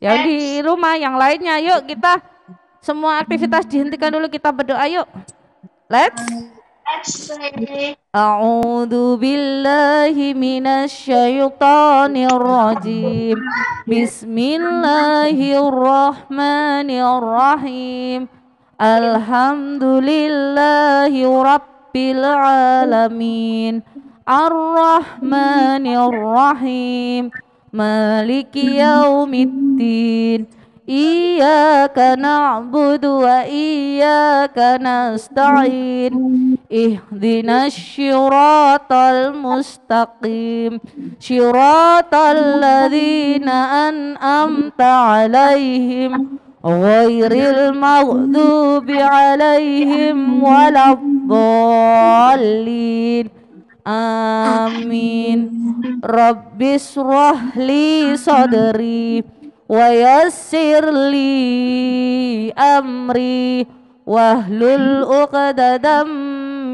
Yang di rumah, yang lainnya, yuk kita semua aktivitas dihentikan dulu, kita berdoa yuk. Let's say A'udzu billahi minasyaitonir rajim. Bismillahirrahmanirrahim. Alhamdulillahi rabbil alamin. Ar-Rahmanir-Rahim. Maliki yaumiddin. Iyyaka na'budu wa iyyaka nasta'in. Ihdinas syiratal mustaqim. Syiratal ladzina an'amta 'alaihim ghairil maghdubi 'alaihim waladdallin. Amin. Rabbis rahli sadri wa yassir li amri wahlul 'uqdatam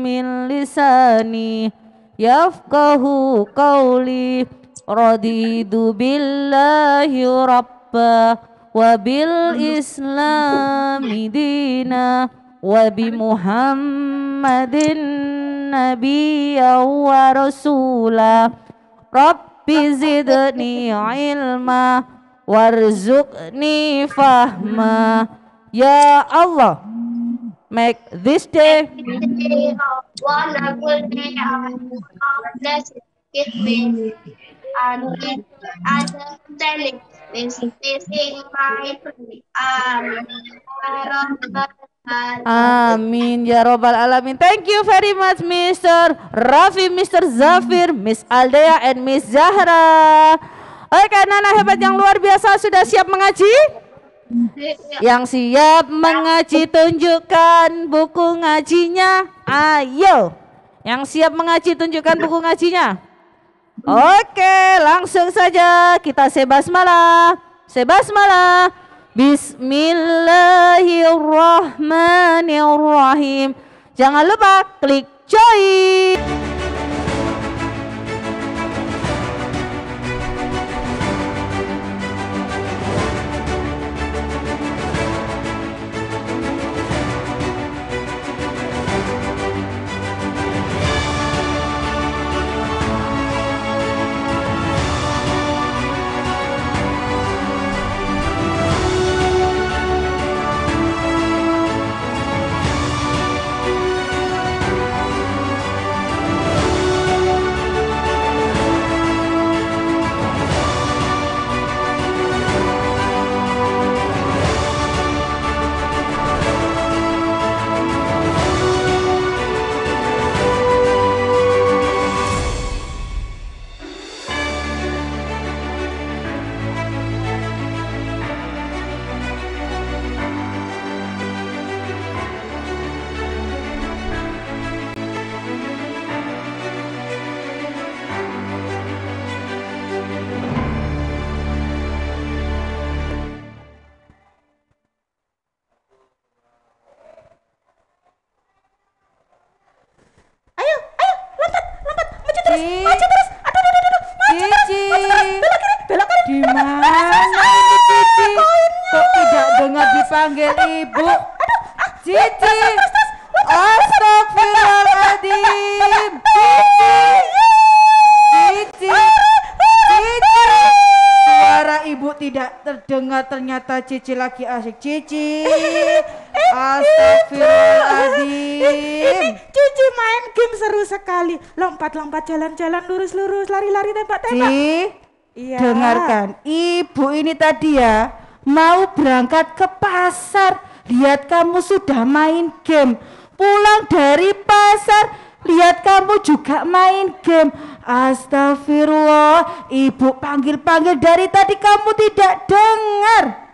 min lisani yafqahu qawli. Raditu billahi rabba wa bil islami dina wa bi muhammadin nabiyya wa rasula. Rabbi zidni ilma warzuqni fahma. Ya Allah, make this day wonderful day of blessed give me and give understanding. This is my prayer. Amin ya robbal alamin. Thank you very much Mr. Raffi, Mr. Zafir, Miss Aldea, and Miss Zahra. Oke, anak-anak hebat yang luar biasa, sudah siap mengaji? Yang siap mengaji tunjukkan buku ngajinya. Ayo. Yang siap mengaji tunjukkan buku ngajinya. Oke, langsung saja kita sebasmalah. Sebasmalah. Bismillahirrahmanirrahim. Jangan lupa klik join. Maju terus. Aduh. Cici. Belok kiri. Di mana ini Cici? Kok tidak dengar dipanggil ibu? Cici. Astagfirullahaladzim. Cici. Suara ibu tidak terdengar, ternyata Cici lagi asik. Cici. Astagfirullahaladzim. Cici main game seru sekali. Lompat-lompat, jalan-jalan, lurus-lurus, lari-lari, tembak-tembak. Iya. Dengarkan, ibu ini tadi ya mau berangkat ke pasar. Lihat kamu sudah main game. Pulang dari pasar, lihat kamu juga main game. Astagfirullah, ibu panggil-panggil dari tadi kamu tidak dengar.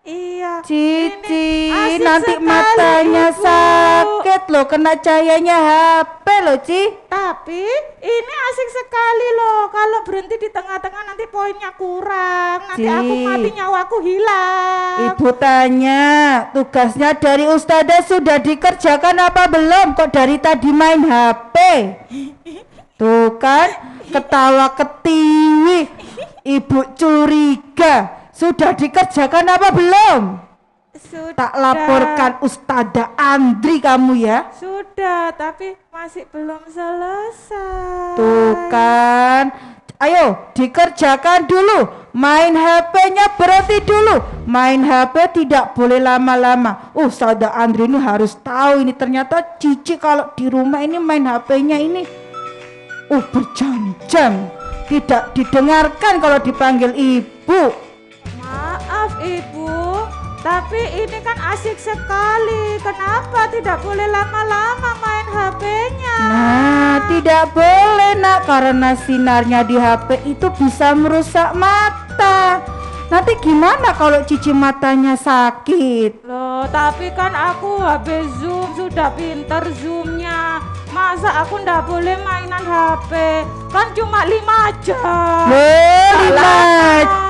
Iya. Cici, Asik nanti sekali, matanya Ibu. sakit loh, kena cahayanya HP loh, Ci. Tapi ini asik sekali loh. Kalau berhenti di tengah-tengah nanti poinnya kurang. Nanti aku mati, nyawaku hilang. Ibu tanya, tugasnya dari Ustazah sudah dikerjakan apa belum? Kok dari tadi main HP? Tuh kan, ketawa ketiwi. Ibu curiga sudah dikerjakan apa belum? Sudah. Tak laporkan Ustadzah Andri kamu ya. Sudah, tapi masih belum selesai. Tuh kan. Ayo dikerjakan dulu. Main HP-nya berhenti dulu. Main HP tidak boleh lama-lama. Ustadzah Andri ini harus tahu ini, ternyata Cici kalau di rumah ini main HP-nya ini berjam-jam. Tidak didengarkan kalau dipanggil ibu. Maaf ibu, tapi ini kan asik sekali. Kenapa tidak boleh lama-lama main HP-nya? Nah, tidak boleh nak, karena sinarnya di HP itu bisa merusak mata. Nanti gimana kalau Cici matanya sakit? Loh, tapi kan aku habis Zoom, sudah pinter Zoomnya. Masa aku ndak boleh mainan HP? Kan cuma 5 jam. 5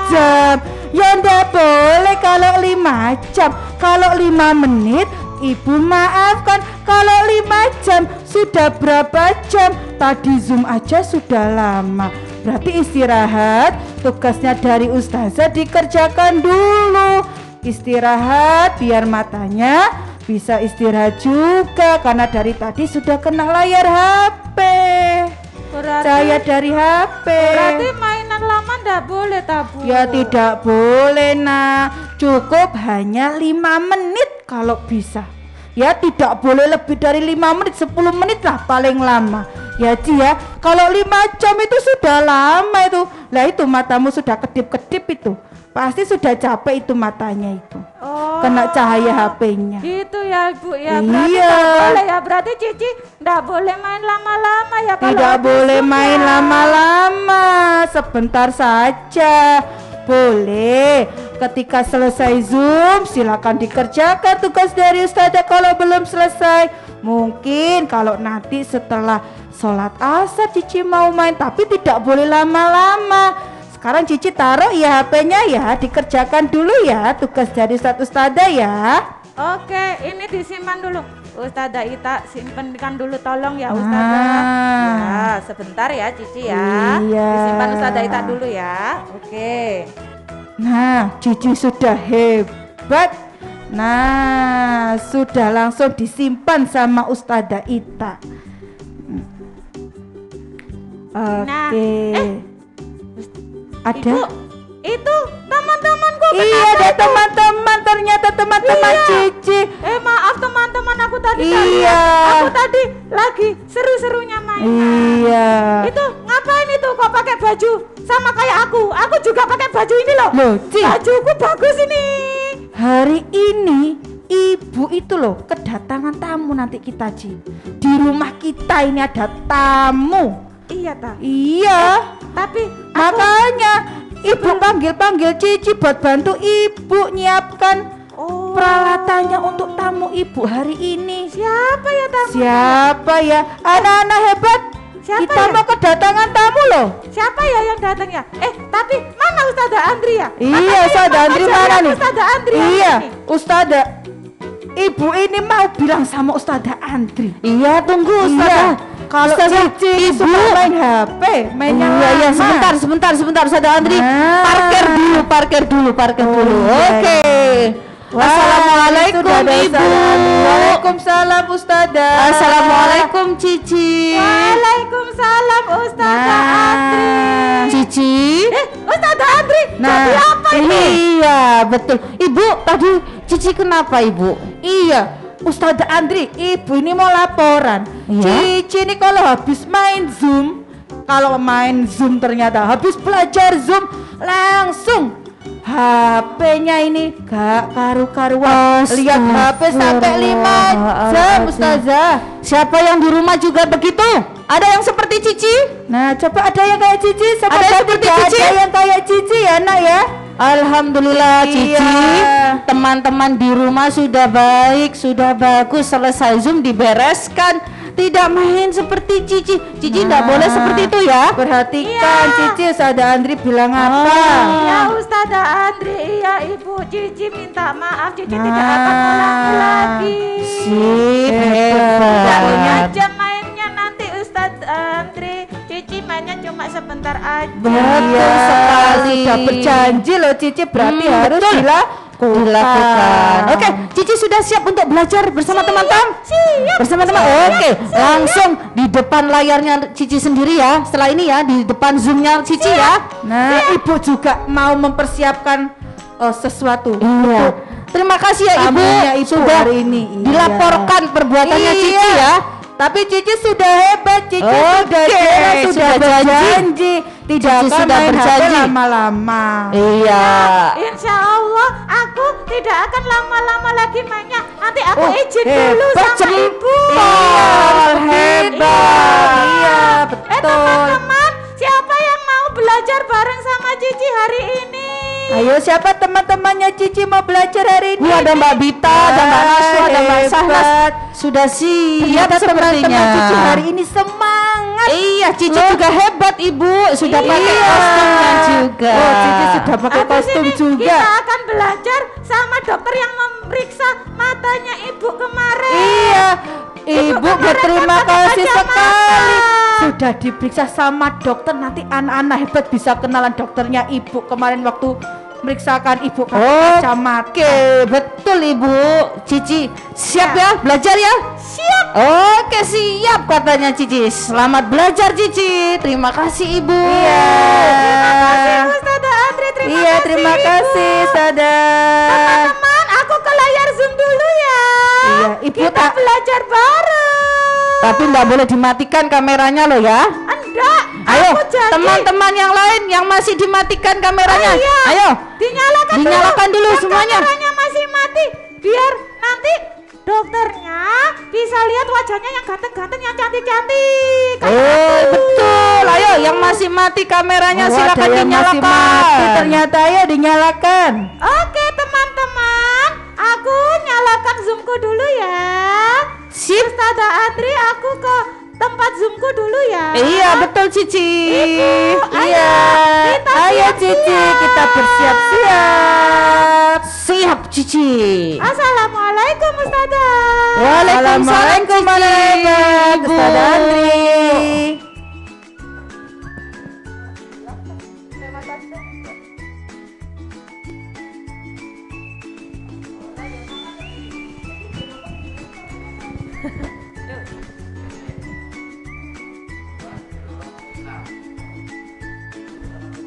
jam. Ya ndak boleh kalau 5 jam. Kalau 5 menit, Ibu maafkan. Kalau 5 jam, sudah berapa jam? Tadi Zoom aja sudah lama. Berarti istirahat, tugasnya dari Ustazah dikerjakan dulu. Istirahat biar matanya bisa istirahat juga, karena dari tadi sudah kena layar HP. Cahaya dari HP. Berarti mainan lama ndak boleh tabu. Ya tidak boleh nak, cukup hanya 5 menit kalau bisa. Ya tidak boleh lebih dari 5 menit, 10 menit lah paling lama. Ya Ci ya, kalau 5 jam itu sudah lama itu. Lah itu matamu sudah kedip-kedip itu. Pasti sudah capek itu matanya itu. Oh, kena cahaya HP-nya. gitu ya Bu ya. Berarti Iya. nggak boleh ya. Berarti Cici nggak boleh main lama-lama ya. Kalau Tidak habis boleh Zoom main ya. lama-lama, sebentar saja. Boleh. Ketika selesai Zoom, silakan dikerjakan tugas dari Ustazah. Kalau belum selesai, mungkin kalau nanti setelah sholat asar Cici mau main, tapi tidak boleh lama-lama. Sekarang Cici taruh ya HP-nya ya, dikerjakan dulu ya tugas dari Ustazah ya. Oke, ini disimpan dulu. Ustazah Ita simpenkan dulu tolong ya Ustazah. Ah. Ya, sebentar ya Cici ya. Iya. Disimpan Ustazah Ita dulu ya. Oke. Nah, Cici sudah hebat. Nah, sudah langsung disimpan sama Ustazah Ita. Oke. Nah, ada? Ibu, itu teman-temanku. Iya, kenapa ada itu? teman-teman, ternyata teman-teman Iya. Cici. Maaf teman-teman, aku tadi Iya. aku tadi lagi seru-serunya main. Iya. Itu ngapain itu kok pakai baju sama kayak aku? Aku juga pakai baju ini loh. Loh, Ci, Bajuku bagus ini. hari ini ibu itu loh kedatangan tamu nanti kita Ci. Di rumah kita ini ada tamu. Iya ta. Iya. Tapi Makanya ibu panggil-panggil Cici buat bantu ibu nyiapkan peralatannya untuk tamu ibu hari ini. Siapa ya tamu? Siapa ya? Anak-anak hebat. Siapa Kita ya? mau kedatangan tamu loh. Siapa ya yang datang ya? Tapi mana Ustazah Andri ya? Iya, Ustazah Andri mana nih? Ustazah Andri Iya, ini. Ustazah. Ibu ini mau bilang sama Ustazah Andri. Iya, tunggu Iya. Ustazah. Kalau Ustazah, Cici Ibu. suka main HP, mainnya Iya, lama. sebentar Ustazah Andri. Nah. Parkir dulu. Iya. Oke. Wah, Assalamualaikum sudah ada Ibu. Ustazah. Waalaikumsalam Ustazah. Assalamualaikum Cici. Waalaikumsalam Ustazah Andri. Cici. Ustazah Andri, Nah, jadi apa ini? Iya, betul. Ibu, tadi Cici kenapa Ibu? Iya, Ustazah Andri, ibu ini mau laporan. Iya? Cici ini kalau habis main Zoom, ternyata habis belajar Zoom langsung HP-nya ini gak karu-karuan. Lihat HP sampai 5 jam Ustazah. Siapa yang di rumah juga begitu? Ada yang seperti Cici? Nah, coba ada yang kayak Cici, Ada yang seperti Cici? Ada yang kayak Cici ya nak ya. Alhamdulillah Iya. Cici, teman-teman di rumah sudah baik, sudah bagus, selesai Zoom dibereskan. Tidak main seperti Cici. Cici tidak boleh seperti itu ya. Perhatikan Cici, Ustazah Andri bilang apa? Ya Ustazah Andri, iya Ibu. Cici minta maaf, Cici tidak akan ulangi lagi. Sip, Tidak hebat. aja mainnya nanti Ustazah Andri. Cici mainnya cuma sebentar aja. Betul sekali. Sudah berjanji loh Cici, berarti harus dilakukan. Oke, Cici sudah siap untuk belajar bersama teman-teman? Siap. Bersama teman. Oke, langsung di depan layarnya Cici sendiri ya. Setelah ini ya di depan zoomnya Cici ya. Nah, Ibu juga mau mempersiapkan sesuatu. Iya. Terima kasih ya Ibu, Tamunya Ibu sudah hari ini. Iya. dilaporkan perbuatannya Iya. Cici ya. Tapi Cici sudah hebat, Cici Oke, sudah sudah berjanji tidak Cici akan sudah main HP berjanji. lama-lama. Iya. Insya Allah aku tidak akan lama-lama lagi mainnya. Nanti aku izin hebat, dulu sama Cem. ibu. Iya, hebat. Iya, betul. Teman-teman, siapa yang mau belajar bareng sama Cici hari ini? Ayo, siapa teman-temannya Cici mau belajar hari ini? Ada Mbak Bita, ada Mbak Naswa, ada Mbak Sahnas. Hebat. Sudah siap Ternyata sepertinya. teman-teman Cici hari ini semangat. Iya, Cici juga hebat Ibu, sudah pakai Iya. kostumnya juga. Oh, Cici sudah pakai Habis kostum ini juga. kita akan belajar sama dokter yang memeriksa matanya ibu kemarin. Iya, Ibu kemarin berterima kan pakai kasih kacamata. sekali. Sudah diperiksa sama dokter, nanti anak-anak hebat bisa kenalan dokternya Ibu kemarin waktu meriksakan Ibu pakai kacamata. Oke, betul Ibu. Cici, siap ya belajar ya? Siap. Oke, siap katanya Cici. Selamat belajar Cici. Terima kasih Ibu. Iya. Terima kasih Ustazah Andri. Iya, terima kasih, Sadar. Teman-teman, aku ke layar Zoom dulu ya. Iya, Ibu Kita belajar bareng. Tapi nggak boleh dimatikan kameranya loh ya. Enggak. Ayo, aku janji. teman-teman yang lain yang masih dimatikan kameranya. Iya. Ayo, Dinyalakan dulu Yang semuanya. kameranya masih mati. Biar nanti dokternya bisa lihat wajahnya yang ganteng-ganteng, yang cantik-cantik. Betul. Ayo, yang masih mati kameranya Oh, silakan ada yang masih mati. dinyalakan. Ternyata ayo dinyalakan. Oke teman-teman, aku nyalakan zoomku dulu ya. Sip. Ustazah Andri, aku ke tempat zoomku dulu ya. Iya, betul Cici. Iya. kita Ayo siap-siap. Cici, kita bersiap-siap. Siap Cici. Assalamualaikum Ustazah. Waalaikumsalam Cici. Ibu. Ustazah Andri.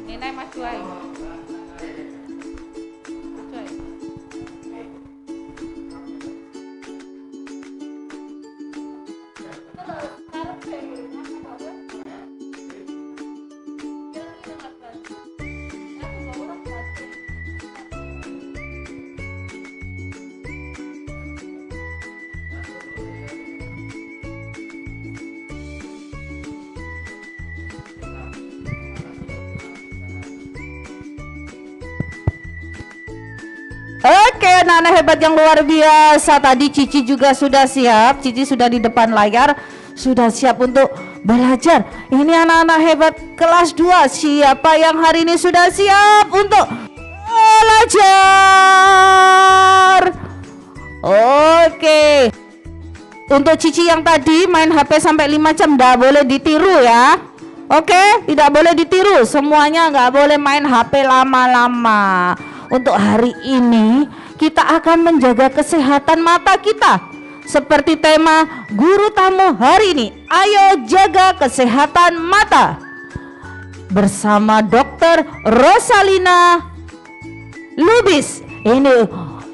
Ini Mas Juai. Oke, anak-anak hebat yang luar biasa. Tadi Cici juga sudah siap. Cici sudah di depan layar, sudah siap untuk belajar. Ini anak-anak hebat kelas 2. Siapa yang hari ini sudah siap untuk belajar? Oke. Untuk Cici yang tadi main HP sampai 5 jam nggak boleh ditiru ya. Oke, tidak boleh ditiru. Semuanya nggak boleh main HP lama-lama. Untuk hari ini kita akan menjaga kesehatan mata kita. Seperti tema guru tamu hari ini, ayo jaga kesehatan mata. Bersama Dokter Rosalina Lubis. Ini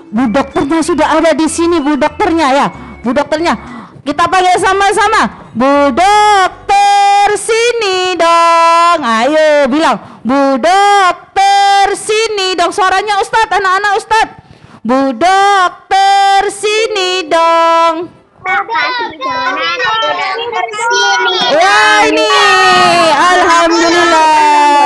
Bu dokternya sudah ada di sini, Bu dokternya ya. Bu dokternya, kita panggil sama-sama. Bu dokter sini dong. Ayo bilang, Bu dokter sini dong. Suaranya Ustadz, anak-anak Ustadz. Bu dokter sini dong. Ya ini, alhamdulillah.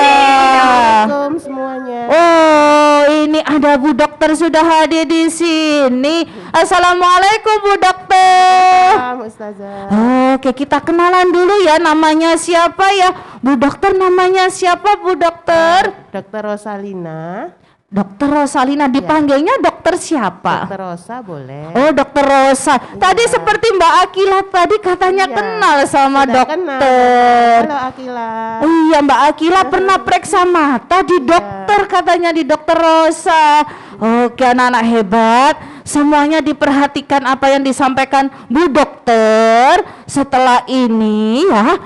Assalamualaikum semuanya. Oh, ini ada Bu dokter sudah hadir di sini. Assalamualaikum Bu dokter. Salam Ustazah. Oke, kita kenalan dulu ya. Namanya siapa ya? Bu dokter namanya siapa Bu dokter? Dokter Rosalina. Dokter Rosalina, dipanggilnya dokter siapa? Dokter Rosa boleh. Oh, dokter Rosa. Tadi seperti Mbak Akila tadi katanya Iya, kenal sama sudah kenal. dokter. Halo Akila. Iya, Mbak Akila pernah periksa mata di dokter katanya, di dokter Rosa. Oke, anak-anak hebat. Semuanya diperhatikan apa yang disampaikan Bu Dokter. Setelah ini ya,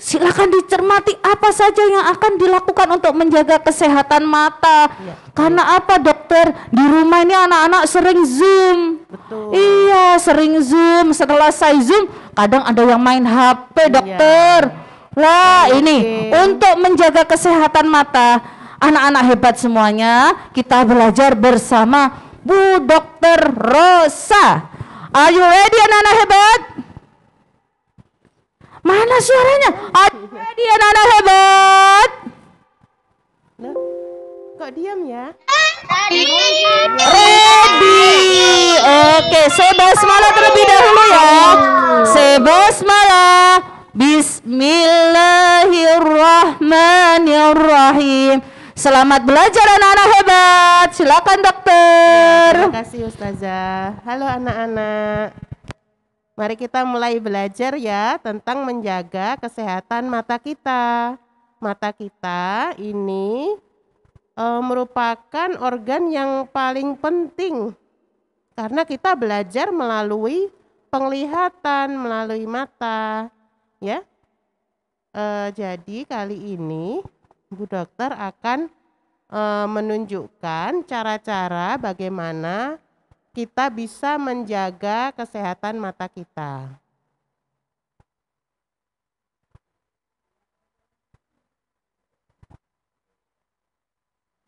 silakan dicermati apa saja yang akan dilakukan untuk menjaga kesehatan mata. Karena apa dokter? Di rumah ini anak-anak sering Zoom. Betul. Iya, sering Zoom. Setelah saya Zoom, kadang ada yang main HP dokter. Lah ini untuk menjaga kesehatan mata, anak-anak hebat semuanya, kita belajar bersama Bu Dokter Rosa. Are you ready anak-anak hebat? Mana suaranya? Are you ready anak-anak hebat? Loh, kok diam ya? Ready. Oke, saya basmalah terlebih dahulu ya. Saya basmalah. Bismillahirrahmanirrahim. Selamat belajar anak-anak hebat. Silakan dokter. Terima kasih Ustazah. Halo anak-anak. Mari kita mulai belajar ya tentang menjaga kesehatan mata kita. Mata kita ini merupakan organ yang paling penting karena kita belajar melalui penglihatan, melalui mata, ya. Jadi kali ini Bu Dokter akan menunjukkan cara-cara bagaimana kita bisa menjaga kesehatan mata kita.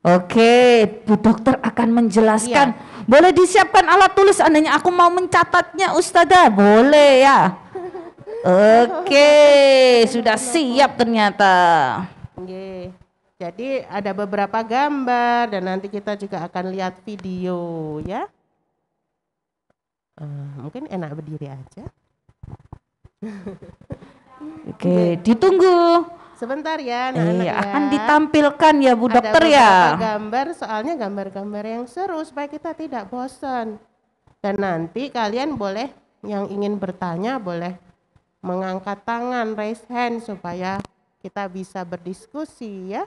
Oke, Bu Dokter akan menjelaskan. Boleh disiapkan alat tulis seandainya aku mau mencatatnya Ustazah. Boleh ya. Oke, sudah siap ternyata. Oke. Jadi ada beberapa gambar dan nanti kita juga akan lihat video ya. Mungkin enak berdiri aja. Oke, ditunggu. Sebentar ya anak-anak Iya, ya. akan ditampilkan ya Bu Dokter Ada ya. beberapa gambar, soalnya gambar-gambar yang seru supaya kita tidak bosan. Dan nanti kalian boleh yang ingin bertanya boleh mengangkat tangan, raise hand supaya kita bisa berdiskusi ya.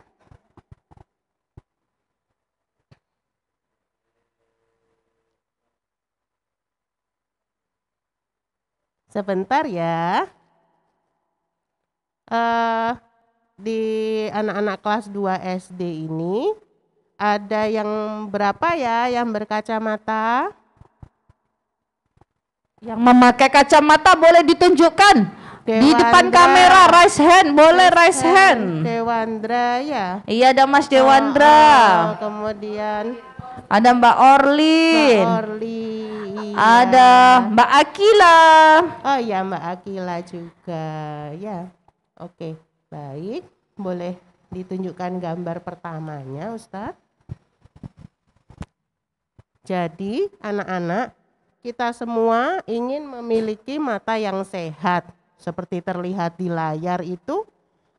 Sebentar ya. Di anak-anak kelas 2 SD ini ada yang berapa ya yang berkacamata? Yang memakai kacamata boleh ditunjukkan. Di depan Dewandra. kamera raise hand, boleh raise hand. Dewandra ya. Iya, ada Mas Dewandra. Kemudian Ada Mbak Orlin. Mbak Orli. Iya. Ada Mbak Akila. Oh ya Mbak Akila juga ya. Oke, baik. Boleh ditunjukkan gambar pertamanya Ustadz. Jadi anak-anak, kita semua ingin memiliki mata yang sehat. Seperti terlihat di layar itu,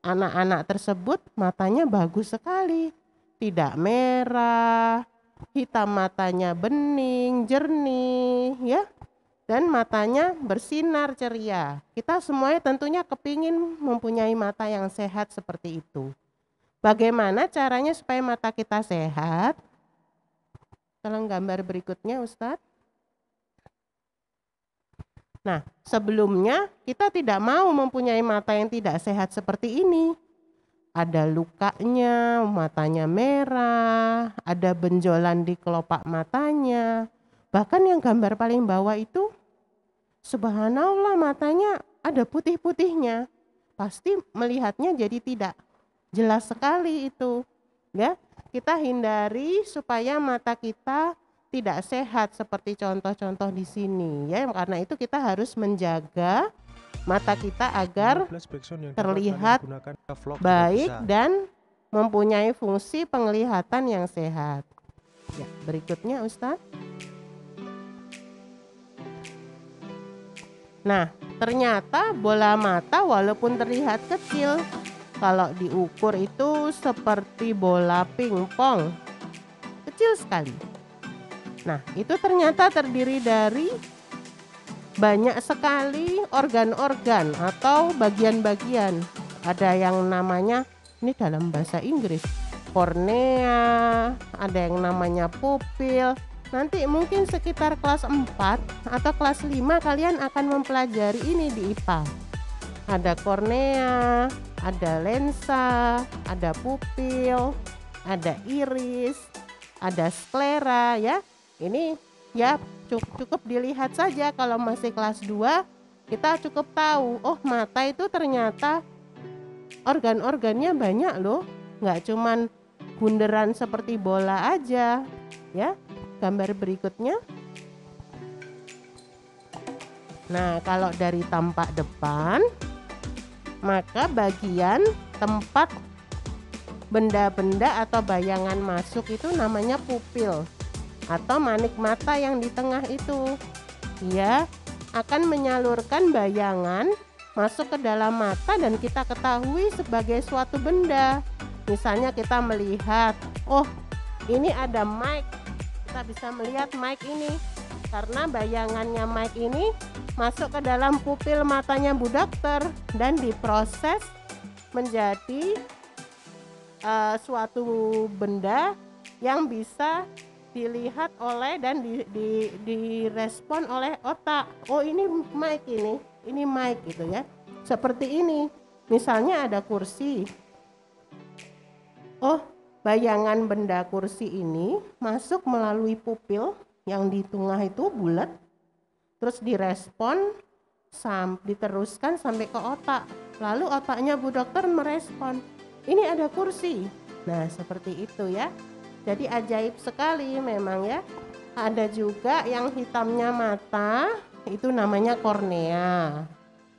anak-anak tersebut matanya bagus sekali. Tidak merah, hitam matanya bening, jernih ya. Dan matanya bersinar ceria. Kita semuanya tentunya kepingin mempunyai mata yang sehat seperti itu. Bagaimana caranya supaya mata kita sehat? Tolong gambar berikutnya Ustadz. Nah, sebelumnya kita tidak mau mempunyai mata yang tidak sehat seperti ini. Ada lukanya, matanya merah, ada benjolan di kelopak matanya. Bahkan yang gambar paling bawah itu, subhanallah matanya ada putih-putihnya. Pasti melihatnya jadi tidak jelas sekali itu. Ya, kita hindari supaya mata kita tidak sehat seperti contoh-contoh di sini. Ya, karena itu kita harus menjaga mata kita agar terlihat baik dan mempunyai fungsi penglihatan yang sehat. Ya, berikutnya Ustadz. Nah, ternyata bola mata walaupun terlihat kecil, kalau diukur itu seperti bola pingpong. kecil sekali. Nah, itu ternyata terdiri dari banyak sekali organ-organ atau bagian-bagian. Ada yang namanya, ini dalam bahasa Inggris, kornea, ada yang namanya pupil. Nanti mungkin sekitar kelas 4 atau kelas 5 kalian akan mempelajari ini di IPA. Ada kornea, ada lensa, ada pupil, ada iris, ada sklera ya. Ini ya cukup dilihat saja kalau masih kelas 2 kita cukup tahu, oh mata itu ternyata organ-organnya banyak loh. Nggak cuman bunderan seperti bola aja ya. Gambar berikutnya. Nah, kalau dari tampak depan, maka bagian tempat benda-benda atau bayangan masuk itu namanya pupil atau manik mata yang di tengah itu. Dia akan menyalurkan bayangan masuk ke dalam mata dan kita ketahui sebagai suatu benda. Misalnya kita melihat, oh ini ada mic. Kita bisa melihat mic ini karena bayangannya mic ini masuk ke dalam pupil matanya Bu Dokter dan diproses menjadi suatu benda yang bisa dilihat oleh dan direspon oleh otak. Oh ini mic, ini mic gitu ya. Seperti ini. Misalnya ada kursi. Oh, bayangan benda kursi ini masuk melalui pupil yang di tengah itu bulat, terus direspon, diteruskan sampai ke otak. Lalu otaknya Bu Dokter merespon, ini ada kursi. Nah seperti itu ya. Jadi ajaib sekali memang ya. Ada juga yang hitamnya mata, itu namanya kornea.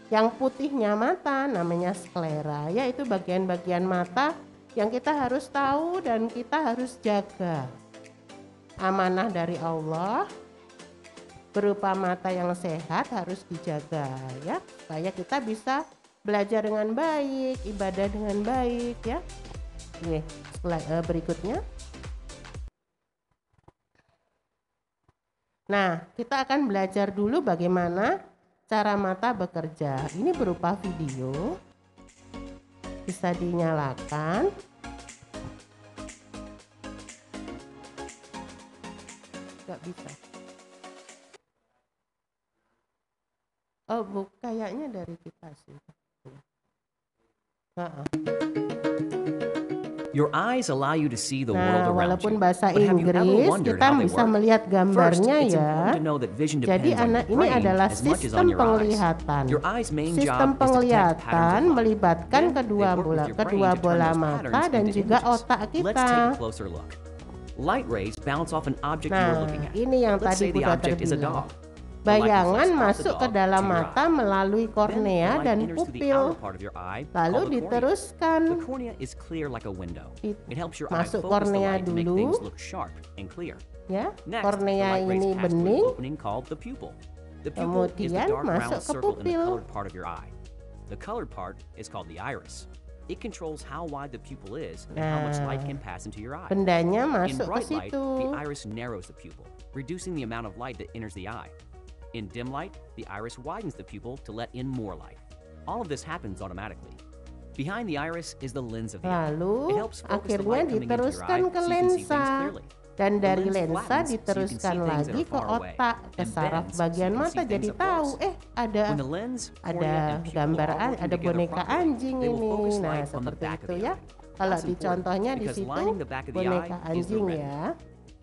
Yang putihnya mata namanya sklera, yaitu bagian-bagian mata yang kita harus tahu dan kita harus jaga. Amanah dari Allah berupa mata yang sehat harus dijaga ya, supaya kita bisa belajar dengan baik, ibadah dengan baik ya. Ini berikutnya. Nah, kita akan belajar dulu bagaimana cara mata bekerja. Ini berupa video. Bisa dinyalakan. Gak bisa. Oh, kayaknya dari kita sih. Your eyes allow you to see the world Nah, around walaupun you. bahasa But have you ever Inggris wondered kita how they bisa work? melihat First, gambarnya it's ya. important to know that vision Jadi depends on your ini brain adalah as much as on sistem your eyes. penglihatan. Your eyes' main Sistem job is to detect penglihatan patterns of light. melibatkan Then, kedua they work with your brain bola to turn those mata patterns dan into juga images. otak Let's take a kita. closer look. Light rays bounce off an object you are Nah, looking at. ini yang Let's tadi say the Bu Dokter object is a bilang. dog. The light Bayangan reflects off the masuk ke dog dalam to your mata eye. melalui Then the kornea light dan enters to the pupil, outer part of your eye, lalu called the cornea. diteruskan The cornea is clear like a window. It helps your eye masuk focus the kornea light to make dulu. things look sharp and clear. ya. Next, Kornea the light rays ini pass through bening, an opening called the pupil. The pupil is the kemudian dark masuk round ke circle in the pupil. colored part of your eye. The colored part is called the iris. It controls how wide the pupil is and how much light can pass into your eye. Bendanya In masuk ke bright light, situ. the iris narrows the pupil, reducing the amount of light that enters the eye. In dim light, the iris widens the pupil to let in more light. All of this happens automatically. Behind the iris is the lens of the eye. Lalu It helps focus the akhirnya light coming into your eye diteruskan ke so you can see things lensa. clearly. Dan The dari lens lensa flattens so you can diteruskan see things that lagi are ke far away, otak, ke and saraf bends so bagian you can mata. see Jadi things up tahu, close. ada When the lens, cornea, ada and pupil gambar, are working ada together boneka properly, anjing they will ini. focus Nah, light on the seperti back of itu the ya. eye. Kalau That's di important contohnya di because situ lining the back of the boneka eye is the anjing retina. ya.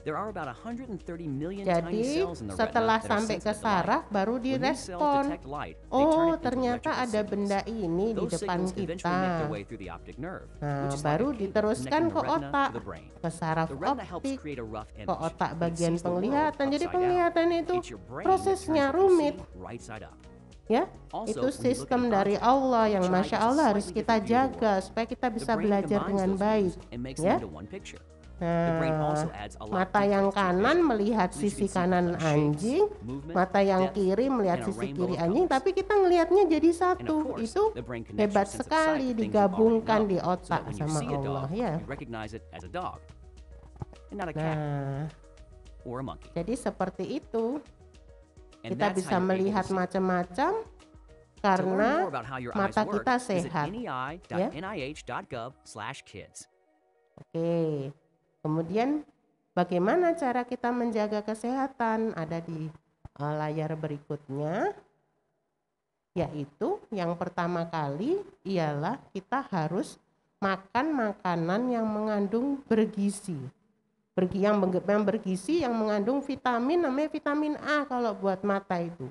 There are about 130 million tiny Jadi cells in the retina setelah that are sampai ke sensitive to light. saraf baru When these cells direspon. detect light, they turn Oh, it into ternyata electrical ada signals. benda ini di Those depan signals eventually kita. make their way through the optic nerve, Nah, which is baru like a cable diteruskan connecting ke the retina otak, to the brain. ke saraf The retina helps optik, create a rough ke image, otak but it bagian sees the world penglihatan. Jadi upside down. penglihatan itu It's your brain that prosesnya turns what you rumit. see right side up. Ya, Also, itu when you look at sistem an dari object, Allah yang each eye Masya gets a Allah harus slightly kita different view of the jaga world. supaya kita The bisa brain belajar combines dengan those baik. views and makes Ya. them into one picture. The brain Nah, also adds a lot of mata yang details to your kanan vision, melihat so that you sisi can see kanan things like shapes, anjing, movement, mata yang depth, kiri melihat and a sisi rainbow kiri of anjing, colors. tapi kita ngelihatnya jadi And of satu. course, Itu the brain connects hebat your sense of sight sekali to things you already digabungkan know, di so otak that when you sama see a Allah dog, ya. you recognize it as a dog. and not a cat Nah, or a monkey. jadi seperti itu. And Kita that's bisa how you're able to melihat see. macam-macam To learn karena more about how your eyes mata work, kita visit sehat. nei.nih.gov/kids. Oke. Kemudian bagaimana cara kita menjaga kesehatan? Ada di layar berikutnya. Yaitu yang pertama kali ialah kita harus makan makanan yang mengandung bergizi. Yang bergizi, yang mengandung vitamin, namanya vitamin A kalau buat mata itu.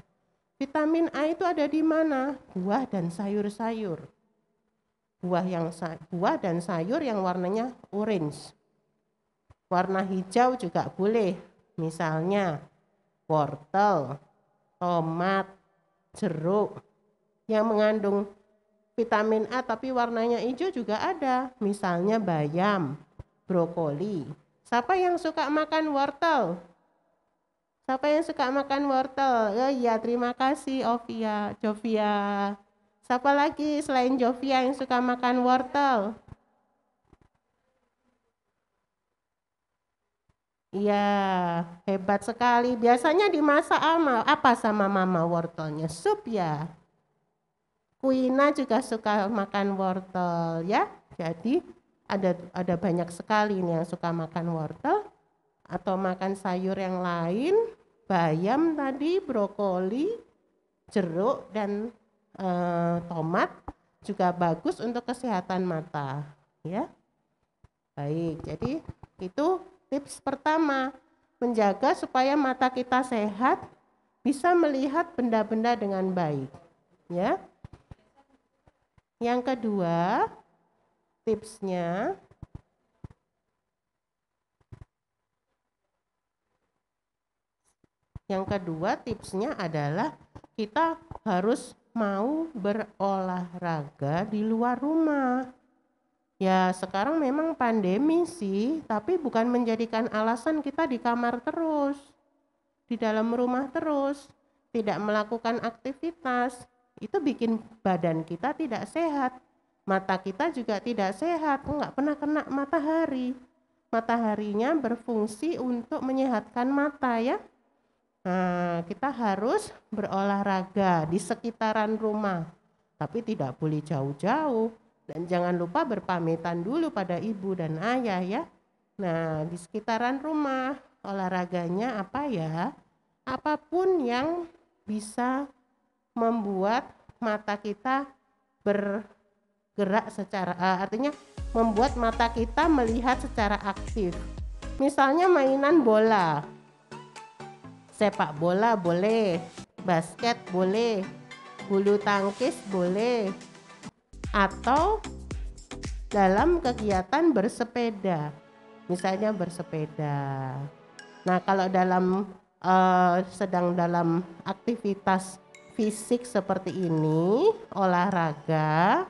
Vitamin A itu ada di mana? Buah dan sayur-sayur. Buah dan sayur yang warnanya orange. Warna hijau juga boleh. Misalnya wortel, tomat, jeruk yang mengandung vitamin A tapi warnanya hijau juga ada. Misalnya bayam, brokoli. Siapa yang suka makan wortel? Siapa yang suka makan wortel? Oh iya, terima kasih Jovia. Siapa lagi selain Jovia yang suka makan wortel? Iya, hebat sekali. Biasanya dimasak apa sama mama wortelnya? Sup ya. Kuina juga suka makan wortel ya. Jadi ada banyak sekali nih yang suka makan wortel atau makan sayur yang lain, bayam tadi, brokoli, jeruk dan tomat juga bagus untuk kesehatan mata ya. Baik, jadi itu tips pertama, menjaga supaya mata kita sehat, bisa melihat benda-benda dengan baik ya. Yang kedua, tipsnya adalah kita harus mau berolahraga di luar rumah. Ya sekarang memang pandemi sih, tapi bukan menjadikan alasan kita di kamar terus, di dalam rumah terus, tidak melakukan aktivitas. Itu bikin badan kita tidak sehat. Mata kita juga tidak sehat, nggak pernah kena matahari. Mataharinya berfungsi untuk menyehatkan mata ya. Nah, kita harus berolahraga di sekitaran rumah, tapi tidak boleh jauh-jauh. Dan jangan lupa berpamitan dulu pada ibu dan ayah ya. Nah, di sekitaran rumah, olahraganya apa ya? Apapun yang bisa membuat mata kita bergerak secara artinya membuat mata kita melihat secara aktif. Misalnya mainan bola, sepak bola boleh, basket boleh, bulu tangkis boleh, atau dalam kegiatan bersepeda, misalnya bersepeda. Nah kalau sedang dalam aktivitas fisik seperti ini, olahraga,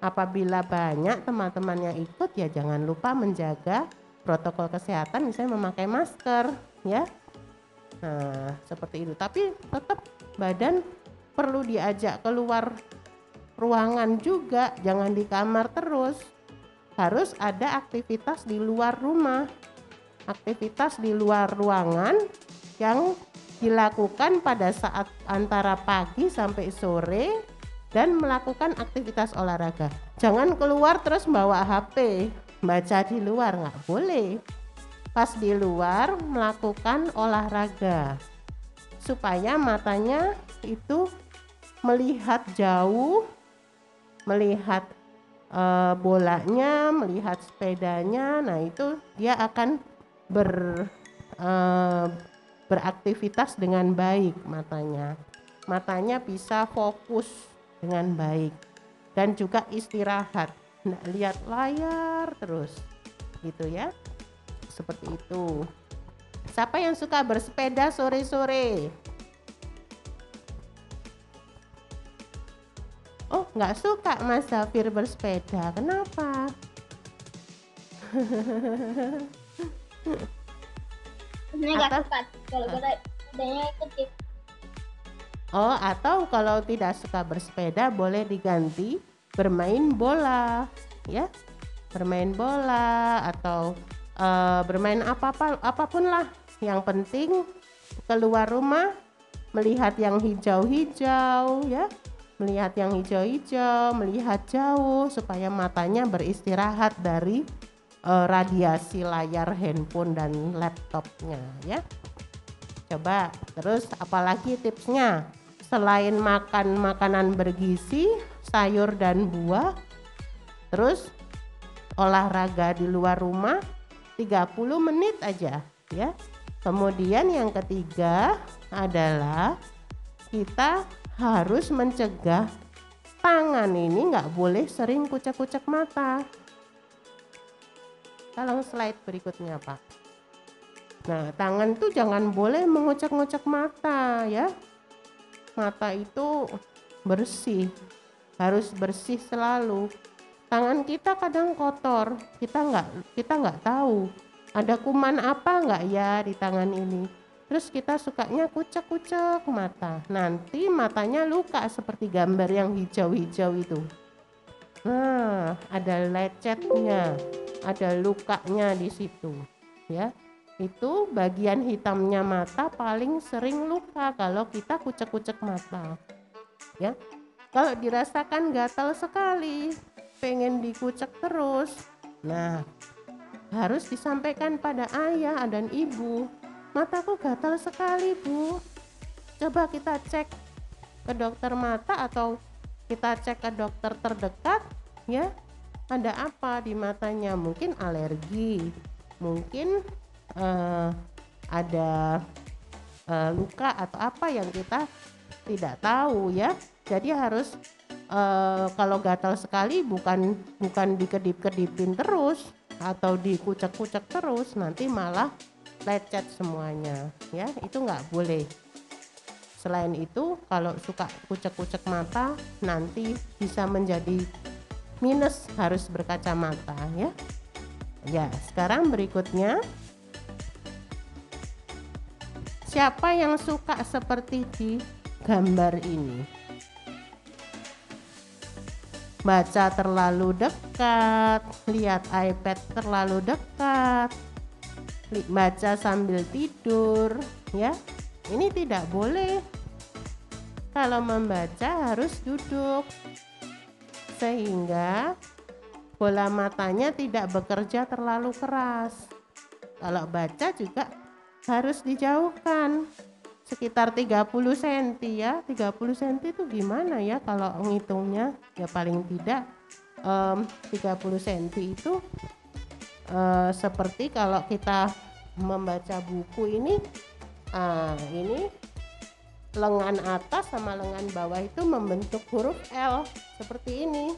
apabila banyak teman-teman yang ikut ya jangan lupa menjaga protokol kesehatan, misalnya memakai masker ya. Nah seperti itu, tapi tetap badan perlu diajak keluar ruangan juga, jangan di kamar terus. Harus ada aktivitas di luar rumah, aktivitas di luar ruangan yang dilakukan pada saat antara pagi sampai sore dan melakukan aktivitas olahraga. Jangan keluar terus bawa HP, baca di luar, nggak boleh. Pas di luar melakukan olahraga supaya matanya itu melihat jauh, melihat bolanya, melihat sepedanya. Nah itu dia akan beraktivitas dengan baik matanya bisa fokus dengan baik dan juga istirahat, nggak lihat layar terus gitu ya, seperti itu. Siapa yang suka bersepeda sore-sore? Oh nggak suka Mas Zafir bersepeda, kenapa? Sebenarnya nggak suka kalau bedanya ikutin. Oh, atau kalau tidak suka bersepeda boleh diganti bermain bola, ya. Bermain bola atau bermain apapun lah. Yang penting keluar rumah melihat yang hijau-hijau ya, melihat yang hijau-hijau, melihat jauh supaya matanya beristirahat dari radiasi layar handphone dan laptopnya ya. Coba terus apalagi tipsnya selain makan makanan bergizi, sayur dan buah, terus olahraga di luar rumah 30 menit aja ya. Kemudian yang ketiga adalah kita harus mencegah tangan ini nggak boleh sering kucek-kucek mata. Tolong slide berikutnya Pak. Nah, tangan tuh jangan boleh mengucek-ngucek mata ya. Mata itu bersih, harus bersih selalu. Tangan kita kadang kotor, kita nggak tahu ada kuman apa nggak ya di tangan ini. Terus kita sukanya kucek-kucek mata, nanti matanya luka seperti gambar yang hijau-hijau itu. Nah, ada lecetnya, ada lukanya di situ ya. Itu bagian hitamnya mata paling sering luka kalau kita kucek-kucek mata ya. Kalau dirasakan gatal sekali, pengen dikucek terus, nah harus disampaikan pada ayah dan ibu, mataku gatal sekali Bu, coba kita cek ke dokter mata atau kita cek ke dokter terdekat ya, ada apa di matanya, mungkin alergi, mungkin ada luka atau apa yang kita tidak tahu ya. Jadi harus kalau gatal sekali bukan dikedip-kedipin terus atau dikucek-kucek terus, nanti malah lecet semuanya ya, itu nggak boleh. Selain itu kalau suka kucek-kucek mata nanti bisa menjadi minus, harus berkacamata ya. Ya, sekarang berikutnya, siapa yang suka seperti di gambar ini? Baca terlalu dekat, lihat iPad terlalu dekat, baca sambil tidur ya. Ini tidak boleh. Kalau membaca harus duduk sehingga bola matanya tidak bekerja terlalu keras. Kalau baca juga harus dijauhkan sekitar 30 cm ya. 30 cm itu gimana ya kalau ngitungnya, ya paling tidak 30 cm itu seperti kalau kita membaca buku ini lengan atas sama lengan bawah itu membentuk huruf L seperti ini,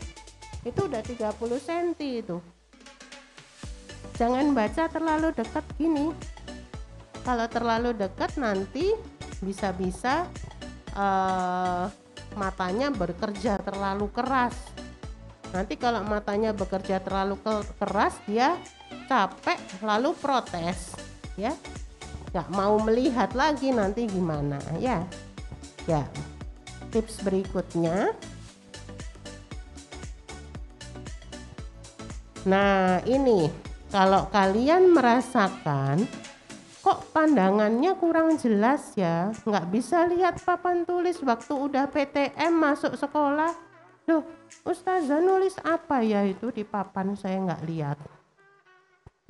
itu udah 30 cm itu. Jangan baca terlalu dekat gini. Kalau terlalu dekat nanti bisa-bisa matanya bekerja terlalu keras. Nanti kalau matanya bekerja terlalu keras, dia capek lalu protes ya, nggak mau melihat lagi, nanti gimana ya. Ya, tips berikutnya, nah ini kalau kalian merasakan kok pandangannya kurang jelas ya, nggak bisa lihat papan tulis waktu udah PTM masuk sekolah. Duh, Ustazah nulis apa ya itu di papan, saya nggak lihat.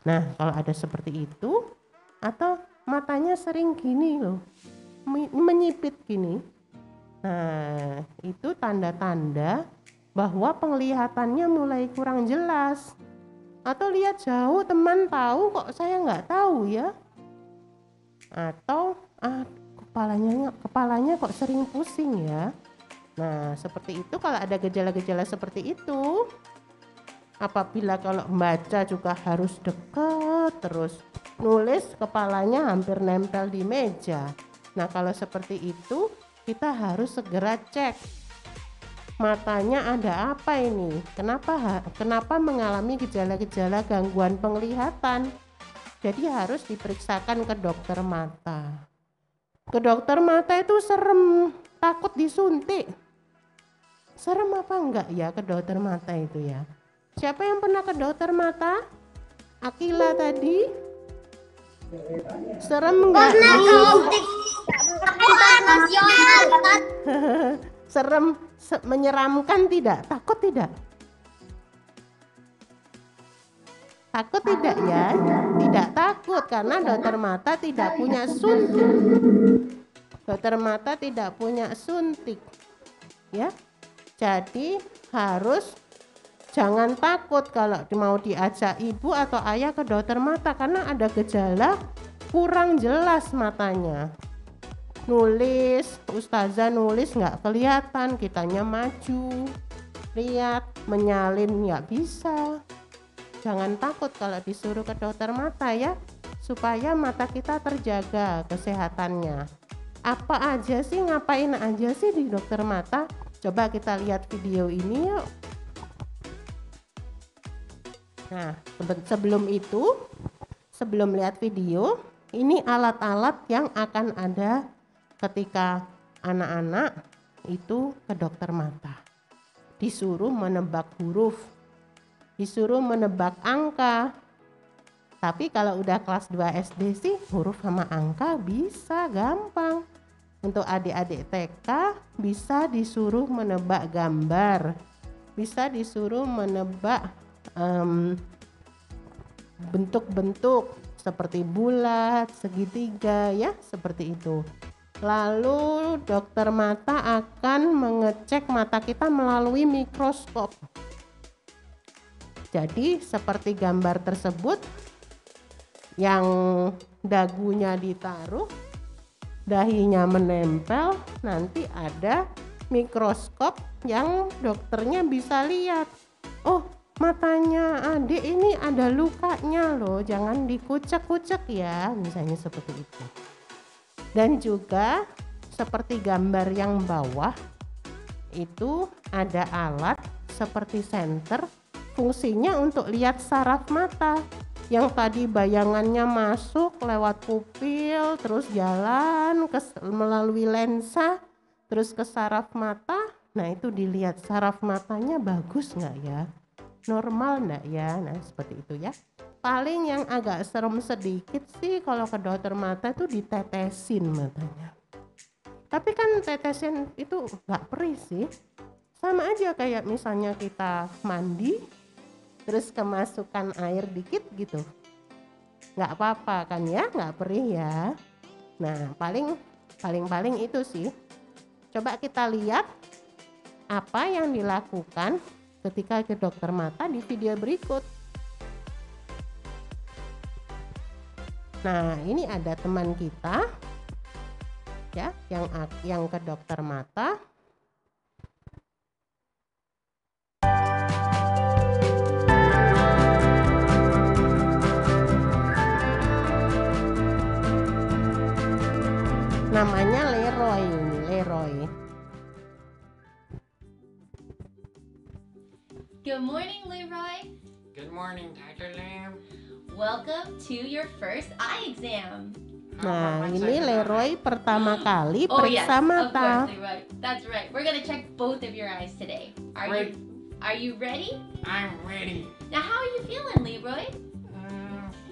Nah, kalau ada seperti itu, atau matanya sering gini loh, menyipit gini, nah itu tanda-tanda bahwa penglihatannya mulai kurang jelas. Atau lihat jauh, teman tahu kok saya nggak tahu ya. Atau kepalanya kok sering pusing ya. Nah, seperti itu. Kalau ada gejala-gejala seperti itu, apabila kalau membaca juga harus dekat terus, nulis kepalanya hampir nempel di meja. Nah, kalau seperti itu kita harus segera cek matanya ada apa ini, kenapa mengalami gejala-gejala gangguan penglihatan. Jadi harus diperiksakan ke dokter mata. Ke dokter mata itu serem, takut disuntik. Serem apa enggak ya ke dokter mata itu ya? Siapa yang pernah ke dokter mata? Akila tadi? Serem nggak? Serem, menyeramkan tidak? Takut tidak? Takut tidak ya? Tidak takut karena dokter mata tidak punya suntik. Dokter mata tidak punya suntik. Ya. Jadi harus jangan takut kalau mau diajak ibu atau ayah ke dokter mata karena ada gejala kurang jelas matanya. Nulis, ustazah nulis nggak kelihatan, kitanya maju, lihat, menyalin nggak bisa. Jangan takut kalau disuruh ke dokter mata ya, supaya mata kita terjaga kesehatannya. Apa aja sih, ngapain aja sih di dokter mata? Coba kita lihat video ini yuk. Nah, sebelum itu, sebelum lihat video, ini alat-alat yang akan ada ketika anak-anak itu ke dokter mata. Disuruh menebak huruf, disuruh menebak angka. Tapi kalau udah kelas 2 SD sih huruf sama angka bisa gampang. Untuk adik-adik TK bisa disuruh menebak gambar, bisa disuruh menebak bentuk-bentuk seperti bulat, segitiga ya, seperti itu. Lalu dokter mata akan mengecek mata kita melalui mikroskop. Jadi seperti gambar tersebut yang dagunya ditaruh, dahinya menempel, nanti ada mikroskop yang dokternya bisa lihat. Oh, matanya adik ini ada lukanya loh, jangan dikucek-kucek ya, misalnya seperti itu. Dan juga seperti gambar yang bawah itu ada alat seperti senter, fungsinya untuk lihat saraf mata. Yang tadi bayangannya masuk lewat pupil, terus jalan melalui lensa, terus ke saraf mata. Nah itu dilihat saraf matanya bagus nggak ya? Normal enggak ya? Nah seperti itu ya. Paling yang agak serem sedikit sih kalau ke dokter mata itu ditetesin matanya. Tapi kan tetesin itu nggak perih sih. Sama aja kayak misalnya kita mandi terus kemasukan air dikit gitu. Nggak apa-apa kan ya, nggak perih ya. Nah paling itu sih. Coba kita lihat apa yang dilakukan ketika ke dokter mata di video berikut. Nah, ini ada teman kita ya yang ke dokter mata. Namanya Leroy ini, Leroy. Good morning, Leroy. Good morning, Dr. Lamb. Welcome to your first eye exam. Nah, ini Leroy pertama kali Oh yes, periksa of mata. course, Leroy. That's right. We're gonna check both of your eyes today. Are you ready? I'm ready. Now, how are you feeling, Leroy?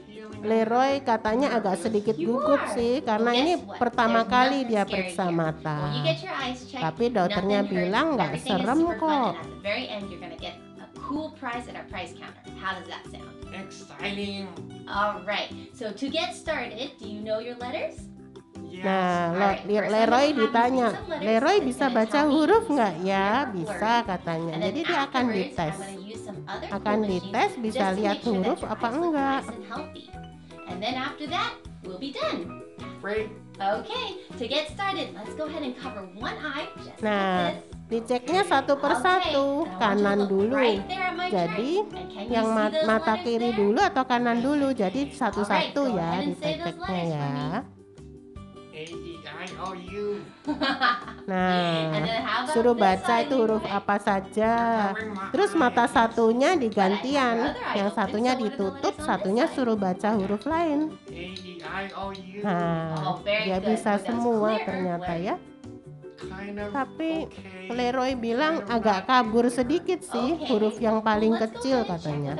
Feeling Leroy katanya agak sedikit gugup sih karena ini pertama kali dia periksa When mata. you get your eyes checked, Tapi dokternya nothing hurts, bilang nggak everything is serem super fun, kok. and at the very end, you're gonna get a cool prize at our prize counter. How does that sound? exciting. All right. So to get started, do you know your letters? Yes. Nah, Alright, first Leroy I'm gonna have you ditanya, see some letters Leroy that's bisa gonna baca tell me huruf if nggak it's ya? clear or Bisa blurry. katanya. And then Jadi dia akan afterwards, dites. I'm gonna use some other Akan cool dites machines bisa just to lihat make sure that huruf your apa eyes look enggak. nice and healthy. And then after that, we'll be done. Great. Okay, to get started, let's go ahead and cover one eye just Nah, like this. diceknya satu persatu, kanan dulu. Jadi yang mata kiri dulu atau kanan dulu. Jadi satu-satu ya diceknya ya. A-E-I-O-U. Nah, suruh baca itu huruf apa saja. Terus mata satunya digantian, yang satunya ditutup, satunya suruh baca huruf lain. A-E-I-O-U. Nah, dia bisa semua ternyata ya. Kind of Tapi okay. Leroy bilang agak kabur sedikit sih huruf yang paling kecil katanya.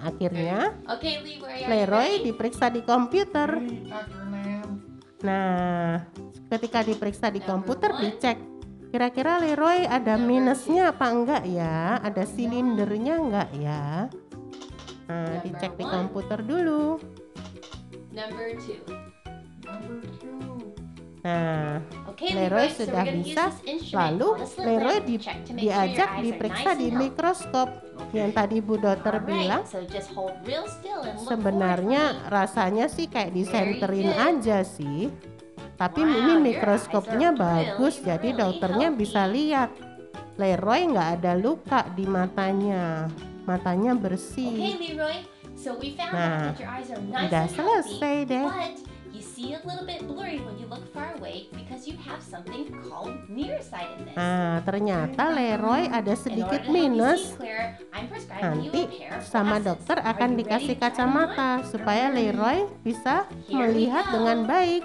akhirnya Okay, Leroy, are you Leroy ready? diperiksa di komputer. Hey, Dr. Lamb. Nah, ketika diperiksa di Number komputer one. dicek kira-kira Leroy ada Number minusnya apa enggak ya, ada silindernya enggak ya. Nah, Number dicek di one. komputer dulu. Number 2. Number 2. Nah, Okay, Leroy Leroy, so sudah we're gonna bisa, use this instrument lalu called a slit Leroy lamp to check to make sure your diajak eyes are diperiksa nice di and healthy. mikroskop. Yang tadi Bu Dokter bilang Alright, so just hold real still and look sebenarnya forward for me. rasanya sih kayak disenterin Very good. aja sih. Tapi Wow, ini your mikroskopnya eyes are bagus, really, jadi really dokternya bisa healthy. lihat. Leroy nggak ada luka di matanya, matanya Okay, bersih. Leroy, so we found Nah, out that your eyes are nice udah and selesai healthy, deh. but you see a little bit blurry when you look far away because you have something called nearsightedness. Nah, ternyata Leroy ada In order sedikit to help you minus. see clearer, I'm prescribing you Nanti a pair of sama glasses. dokter Are akan you ready dikasih to try them on? kacamata supaya Leroy bisa Here we melihat go. dengan baik.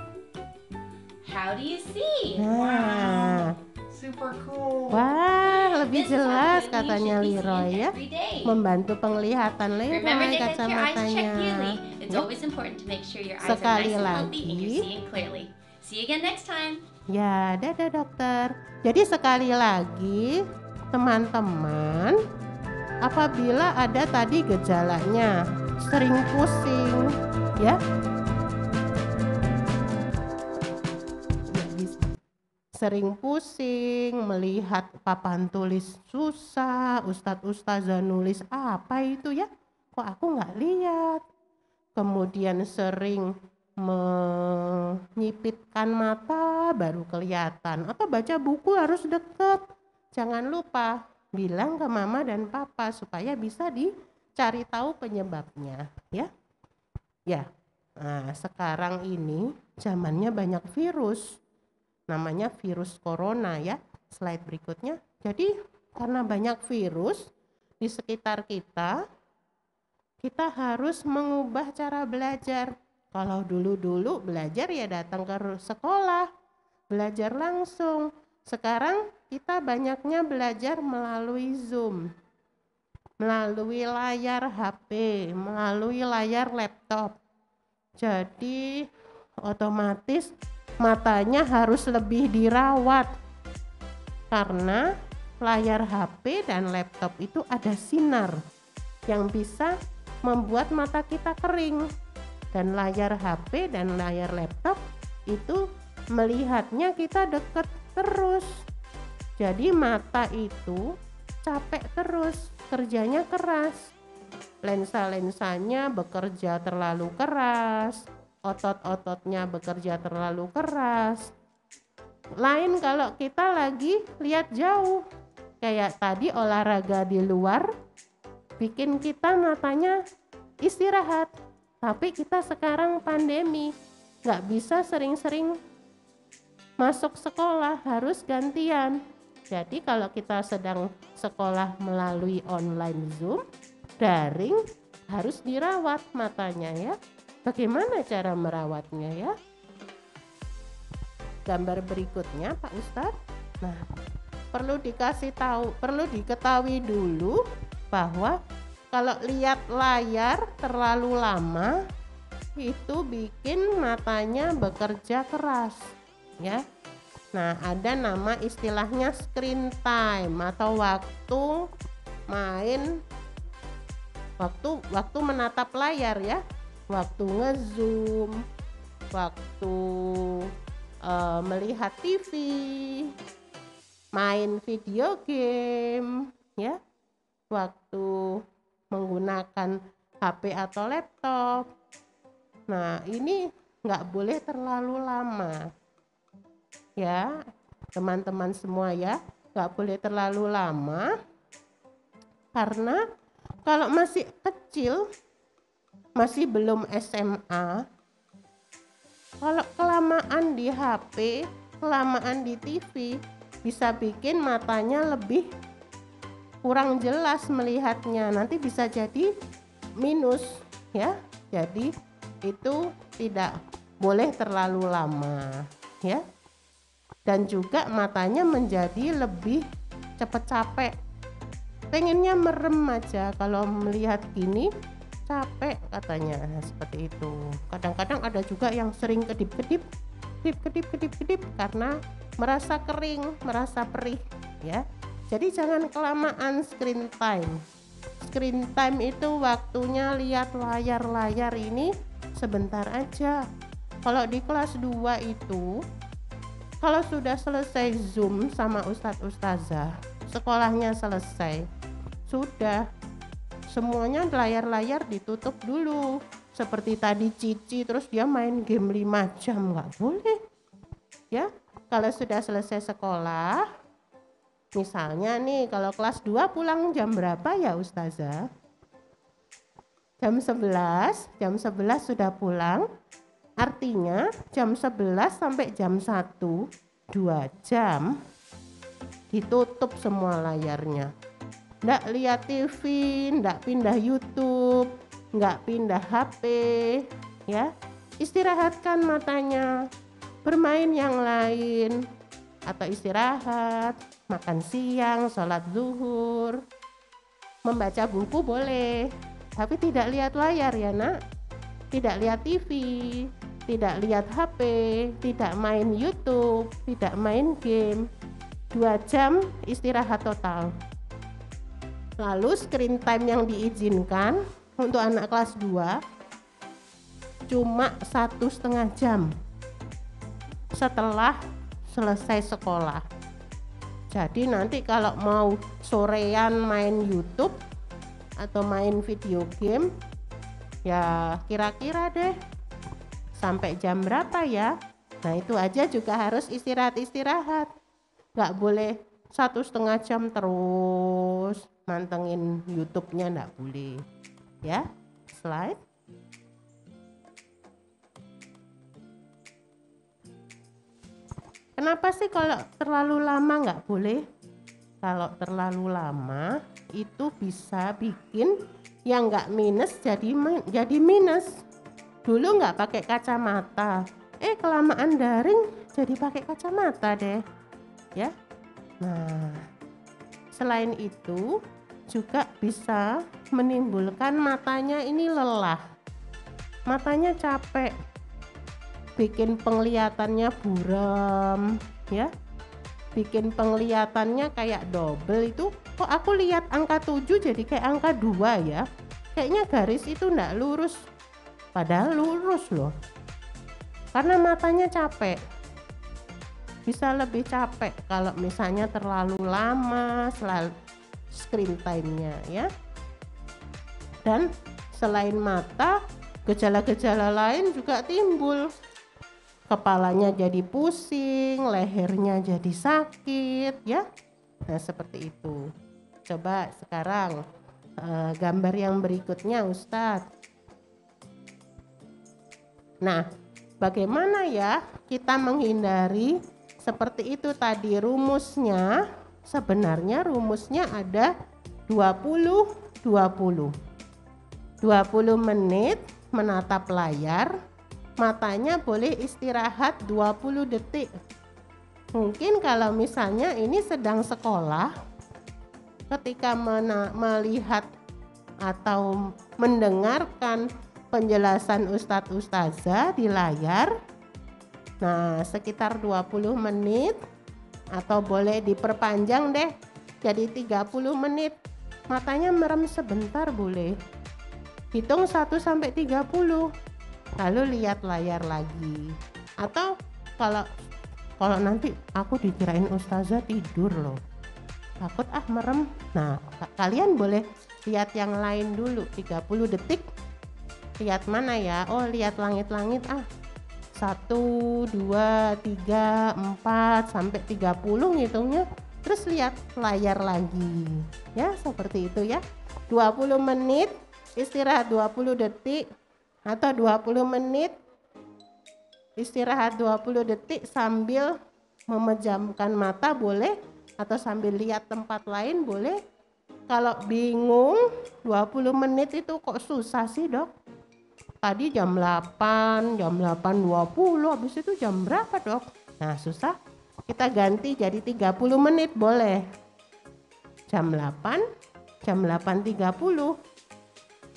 How do you see? Nah, Super cool. wah, lebih This is how jelas good you katanya should be Leroy seeing ya. every day. Membantu penglihatan Remember Leroy to get your eyes kacamatanya. checked yearly. It's Ya. always important to make sure your eyes are Sekali nice and healthy and you're lagi. seeing clearly. See you again next time. Ya, dadah dokter. Jadi sekali lagi, teman-teman, apabila ada tadi gejalanya, sering pusing, ya. Sering pusing, melihat papan tulis susah, ustadz-ustazah nulis apa itu ya? Kok aku nggak lihat? Kemudian sering menyipitkan mata baru kelihatan, atau baca buku harus deket. Jangan lupa bilang ke mama dan papa supaya bisa dicari tahu penyebabnya, ya. Ya. Nah, sekarang ini zamannya banyak virus. Namanya virus corona ya. Slide berikutnya. Jadi karena banyak virus di sekitar kita, kita harus mengubah cara belajar. Kalau dulu-dulu belajar ya datang ke sekolah, belajar langsung. Sekarang kita banyaknya belajar melalui Zoom, melalui layar HP, melalui layar laptop. Jadi otomatis matanya harus lebih dirawat karena layar HP dan laptop itu ada sinar yang bisa membuat mata kita kering, dan layar HP dan layar laptop itu melihatnya kita deket terus, jadi mata itu capek terus, kerjanya keras, lensa-lensanya bekerja terlalu keras, otot-ototnya bekerja terlalu keras. Lain kalau kita lagi lihat jauh, kayak tadi olahraga di luar bikin kita matanya istirahat. Tapi kita sekarang pandemi, nggak bisa sering-sering masuk sekolah, harus gantian. Jadi kalau kita sedang sekolah melalui online Zoom, daring, harus dirawat matanya ya. Bagaimana cara merawatnya ya? Gambar berikutnya Pak Ustadz. Nah, perlu diketahui dulu bahwa kalau lihat layar terlalu lama itu bikin matanya bekerja keras ya. Nah, ada nama istilahnya screen time atau waktu main, waktu menatap layar ya, waktu nge-zoom, waktu melihat TV, main video game ya, waktu menggunakan HP atau laptop. Nah, ini nggak boleh terlalu lama ya teman-teman semua ya, nggak boleh terlalu lama, karena kalau masih kecil, masih belum SMA, kalau kelamaan di HP, kelamaan di TV, bisa bikin matanya lebih kurang jelas melihatnya, nanti bisa jadi minus ya. Jadi itu tidak boleh terlalu lama ya. Dan juga matanya menjadi lebih cepat capek, pengennya merem aja kalau melihat gini, capek katanya. Nah, seperti itu. Kadang-kadang ada juga yang sering kedip-kedip karena merasa kering, merasa perih ya. Jadi jangan kelamaan screen time. Screen time itu waktunya lihat layar ini sebentar aja. Kalau di kelas 2 itu, kalau sudah selesai Zoom sama Ustadz Ustazah, sekolahnya selesai, sudah semuanya layar-layar ditutup dulu. Seperti tadi Cici terus dia main game 5 jam, nggak boleh ya. Kalau sudah selesai sekolah, misalnya nih kalau kelas 2 pulang jam berapa ya Ustazah? Jam 11 sudah pulang, artinya jam 11 sampai jam 1, 2 jam ditutup semua layarnya. Nggak lihat TV, nggak pindah YouTube, nggak pindah HP ya. Istirahatkan matanya, bermain yang lain, atau istirahat, makan siang, sholat zuhur, membaca buku boleh, tapi tidak lihat layar ya nak, tidak lihat TV, tidak lihat HP, tidak main YouTube, tidak main game. 2 jam istirahat total. Lalu screen time yang diizinkan untuk anak kelas 2 cuma 1,5 jam setelah selesai sekolah. Jadi nanti kalau mau sorean main YouTube atau main video game, ya kira-kira deh sampai jam berapa ya. Nah itu aja juga harus istirahat. Gak boleh 1,5 jam terus mantengin YouTube-nya, nggak boleh ya. Slide. Kenapa sih kalau terlalu lama nggak boleh? Kalau terlalu lama itu bisa bikin yang nggak minus jadi minus. Dulu nggak pakai kacamata, kelamaan daring jadi pakai kacamata deh ya. Nah selain itu juga bisa menimbulkan matanya ini lelah, matanya capek, bikin penglihatannya buram ya, bikin penglihatannya kayak double. Itu kok aku lihat angka 7 jadi kayak angka 2 ya, kayaknya garis itu enggak lurus, padahal lurus loh, karena matanya capek. Bisa lebih capek kalau misalnya terlalu lama selalu screen time-nya ya. Dan selain mata, gejala-gejala lain juga timbul. Kepalanya jadi pusing, lehernya jadi sakit ya. Nah seperti itu. Coba sekarang gambar yang berikutnya Ustadz. Nah bagaimana ya kita menghindari seperti itu tadi? Rumusnya sebenarnya rumusnya ada 20 menit menatap layar, matanya boleh istirahat 20 detik. Mungkin kalau misalnya ini sedang sekolah, ketika melihat atau mendengarkan penjelasan Ustadz Ustazah di layar, nah sekitar 20 menit atau boleh diperpanjang deh jadi 30 menit. Matanya merem sebentar boleh. Hitung 1 sampai 30. Lalu lihat layar lagi. Atau kalau nanti aku dikirain Ustazah tidur loh, takut merem. Nah kalian boleh lihat yang lain dulu 30 detik. Lihat mana ya? Oh lihat langit-langit 1, 2, 3, 4 sampai 30 ngitungnya. Terus lihat layar lagi ya, seperti itu ya. 20 menit istirahat 20 detik atau 20 menit istirahat 20 detik sambil memejamkan mata boleh, atau sambil lihat tempat lain boleh. Kalau bingung 20 menit itu kok susah sih dok, tadi jam 8, jam 8.20, habis itu jam berapa dok? Nah susah, kita ganti jadi 30 menit boleh. Jam 8, jam 8.30.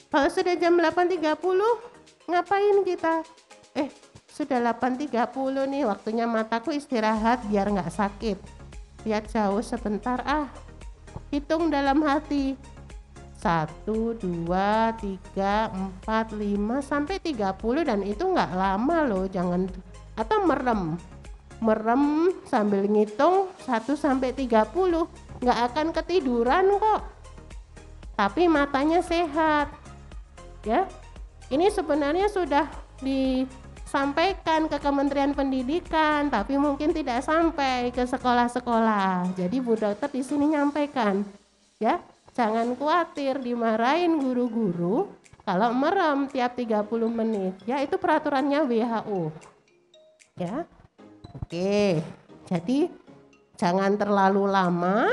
Kalau sudah jam 8.30, ngapain kita? Sudah 8.30 nih, waktunya mataku istirahat biar nggak sakit. Lihat jauh sebentar, hitung dalam hati. 1, 2, 3, 4, 5, sampai 30, dan itu nggak lama loh, jangan. Atau merem sambil ngitung 1 sampai 30, nggak akan ketiduran kok. Tapi matanya sehat. Ya, ini sebenarnya sudah disampaikan ke Kementerian Pendidikan, tapi mungkin tidak sampai ke sekolah-sekolah. Jadi Bu Dokter di sini nyampaikan, ya, jangan khawatir dimarahin guru-guru kalau merem tiap 30 menit. Ya, itu peraturannya WHO. Ya, oke. Jadi jangan terlalu lama.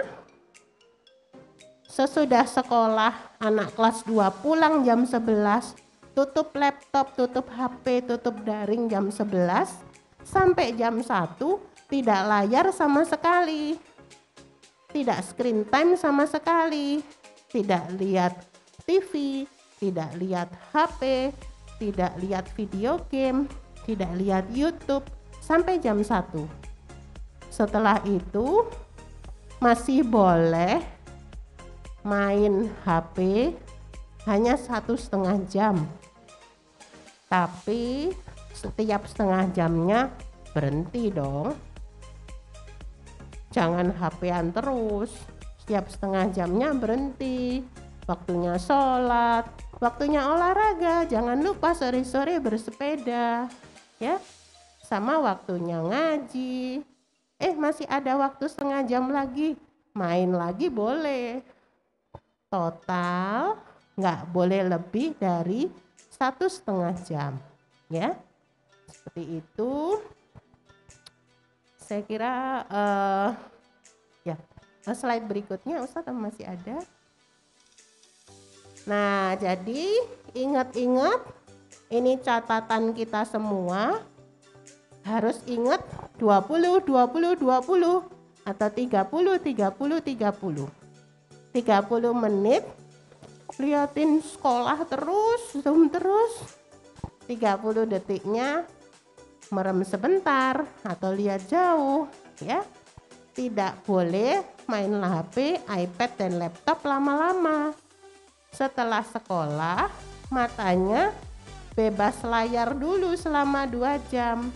Sesudah sekolah, anak kelas 2 pulang jam 11, tutup laptop, tutup HP, tutup daring jam 11, sampai jam 1, tidak layar sama sekali, tidak screen time sama sekali, tidak lihat TV, tidak lihat HP, tidak lihat video game, tidak lihat YouTube, sampai jam 1. Setelah itu, masih boleh main HP hanya 1,5 jam, tapi setiap setengah jamnya berhenti dong. Jangan HP-an terus, setiap setengah jamnya berhenti. Waktunya sholat, waktunya olahraga, jangan lupa sore-sore bersepeda, ya, sama waktunya ngaji. Masih ada waktu setengah jam lagi, main lagi boleh. Total nggak boleh lebih dari 1,5 jam, ya. Seperti itu. Saya kira slide berikutnya Ustadz masih ada. Nah, jadi ingat-ingat, ini catatan kita semua, harus ingat 20 20 20 atau 30 30 30. 30 menit liatin sekolah terus, zoom terus. 30 detiknya merem sebentar atau lihat jauh, ya. Tidak boleh main HP, iPad dan laptop lama-lama. Setelah sekolah, matanya bebas layar dulu selama 2 jam.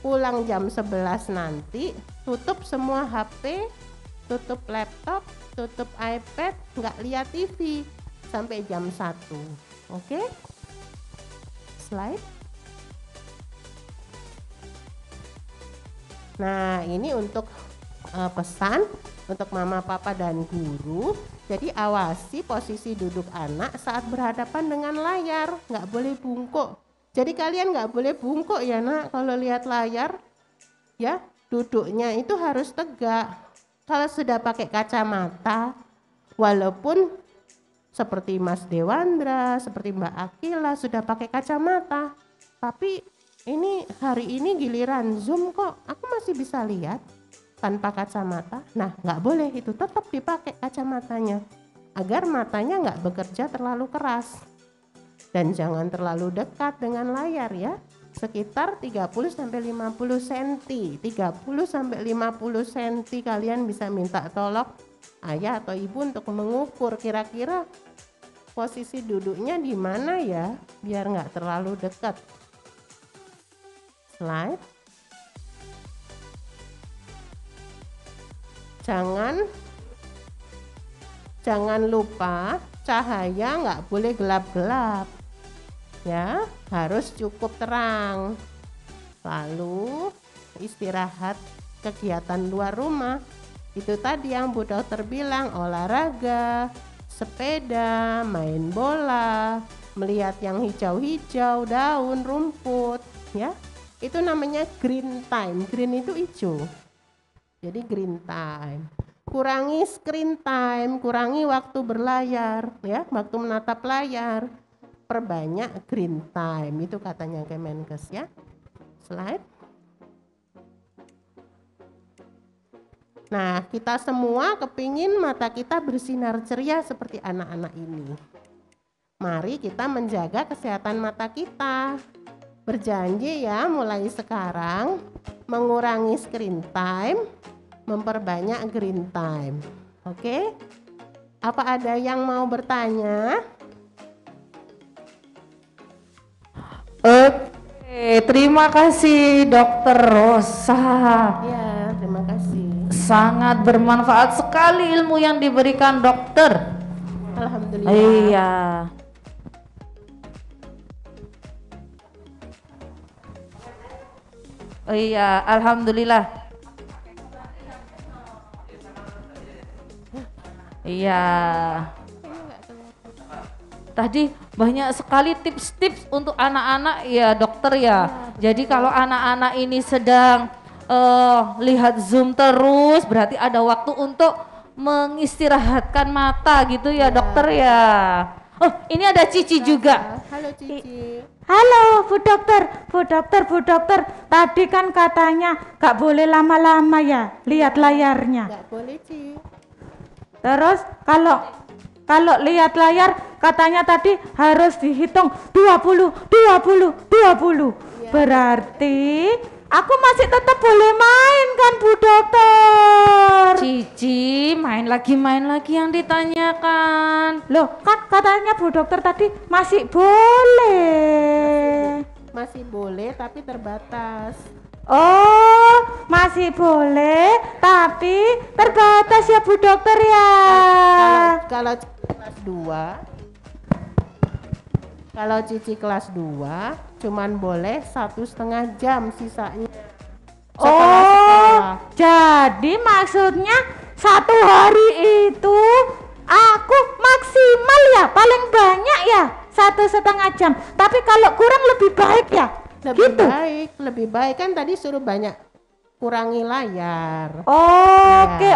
Pulang jam 11 nanti, tutup semua HP, tutup laptop, tutup iPad, nggak lihat TV sampai jam 1. Oke? Slide. Nah, ini untuk pesan untuk mama, papa, dan guru. Jadi awasi posisi duduk anak saat berhadapan dengan layar, nggak boleh bungkuk. Jadi kalian nggak boleh bungkuk ya nak kalau lihat layar, ya. Duduknya itu harus tegak. Kalau sudah pakai kacamata, walaupun seperti Mas Dewandra, seperti Mbak Akila sudah pakai kacamata, tapi ini hari ini giliran Zoom kok aku masih bisa lihat tanpa kacamata. Nah, nggak boleh, itu tetap dipakai kacamatanya agar matanya nggak bekerja terlalu keras. Dan jangan terlalu dekat dengan layar ya, sekitar 30 sampai 50 cm. 30 sampai 50 cm kalian bisa minta tolong ayah atau ibu untuk mengukur kira-kira posisi duduknya di mana ya, biar nggak terlalu dekat. Slide. Jangan lupa cahaya nggak boleh gelap-gelap. Ya, harus cukup terang. Lalu istirahat kegiatan luar rumah. Itu tadi yang Bu Dokter bilang, olahraga, sepeda, main bola, melihat yang hijau-hijau, daun, rumput, ya. Itu namanya green time. Green itu hijau. Jadi green time. Kurangi screen time, kurangi waktu berlayar, ya, waktu menatap layar. Perbanyak green time, itu katanya Kemenkes ya. Slide. Nah, kita semua kepingin mata kita bersinar ceria seperti anak-anak ini. Mari kita menjaga kesehatan mata kita. Berjanji ya mulai sekarang mengurangi screen time, memperbanyak green time. Oke? Apa ada yang mau bertanya? Oke, terima kasih Dokter Rosa. Ya, terima kasih. Sangat bermanfaat sekali ilmu yang diberikan dokter. Alhamdulillah. Iya. Oh iya, alhamdulillah. Iya. Tadi banyak sekali tips-tips untuk anak-anak ya dokter ya. Jadi kalau anak-anak ini sedang lihat Zoom terus, berarti ada waktu untuk mengistirahatkan mata gitu ya dokter ya. Oh ini ada Cici juga. Halo Cici. Halo Bu Dokter, Bu Dokter, Bu Dokter. Tadi kan katanya gak boleh lama-lama ya lihat layarnya. Nggak boleh Ci. Terus kalau lihat layar katanya tadi harus dihitung 20. Berarti aku masih tetap boleh main kan Bu Dokter? Cici main lagi yang ditanyakan. Loh kan katanya Bu Dokter tadi masih boleh. Masih boleh tapi terbatas. Oh, masih boleh tapi terbatas ya Bu Dokter ya. Kalau kelas 2, kalau Cici kelas 2 cuman boleh 1,5 jam sisanya. Oh, jadi maksudnya satu hari itu aku maksimal ya paling banyak ya 1,5 jam. Tapi kalau kurang lebih baik ya. Lebih baik kan tadi suruh banyak kurangi layar. Oke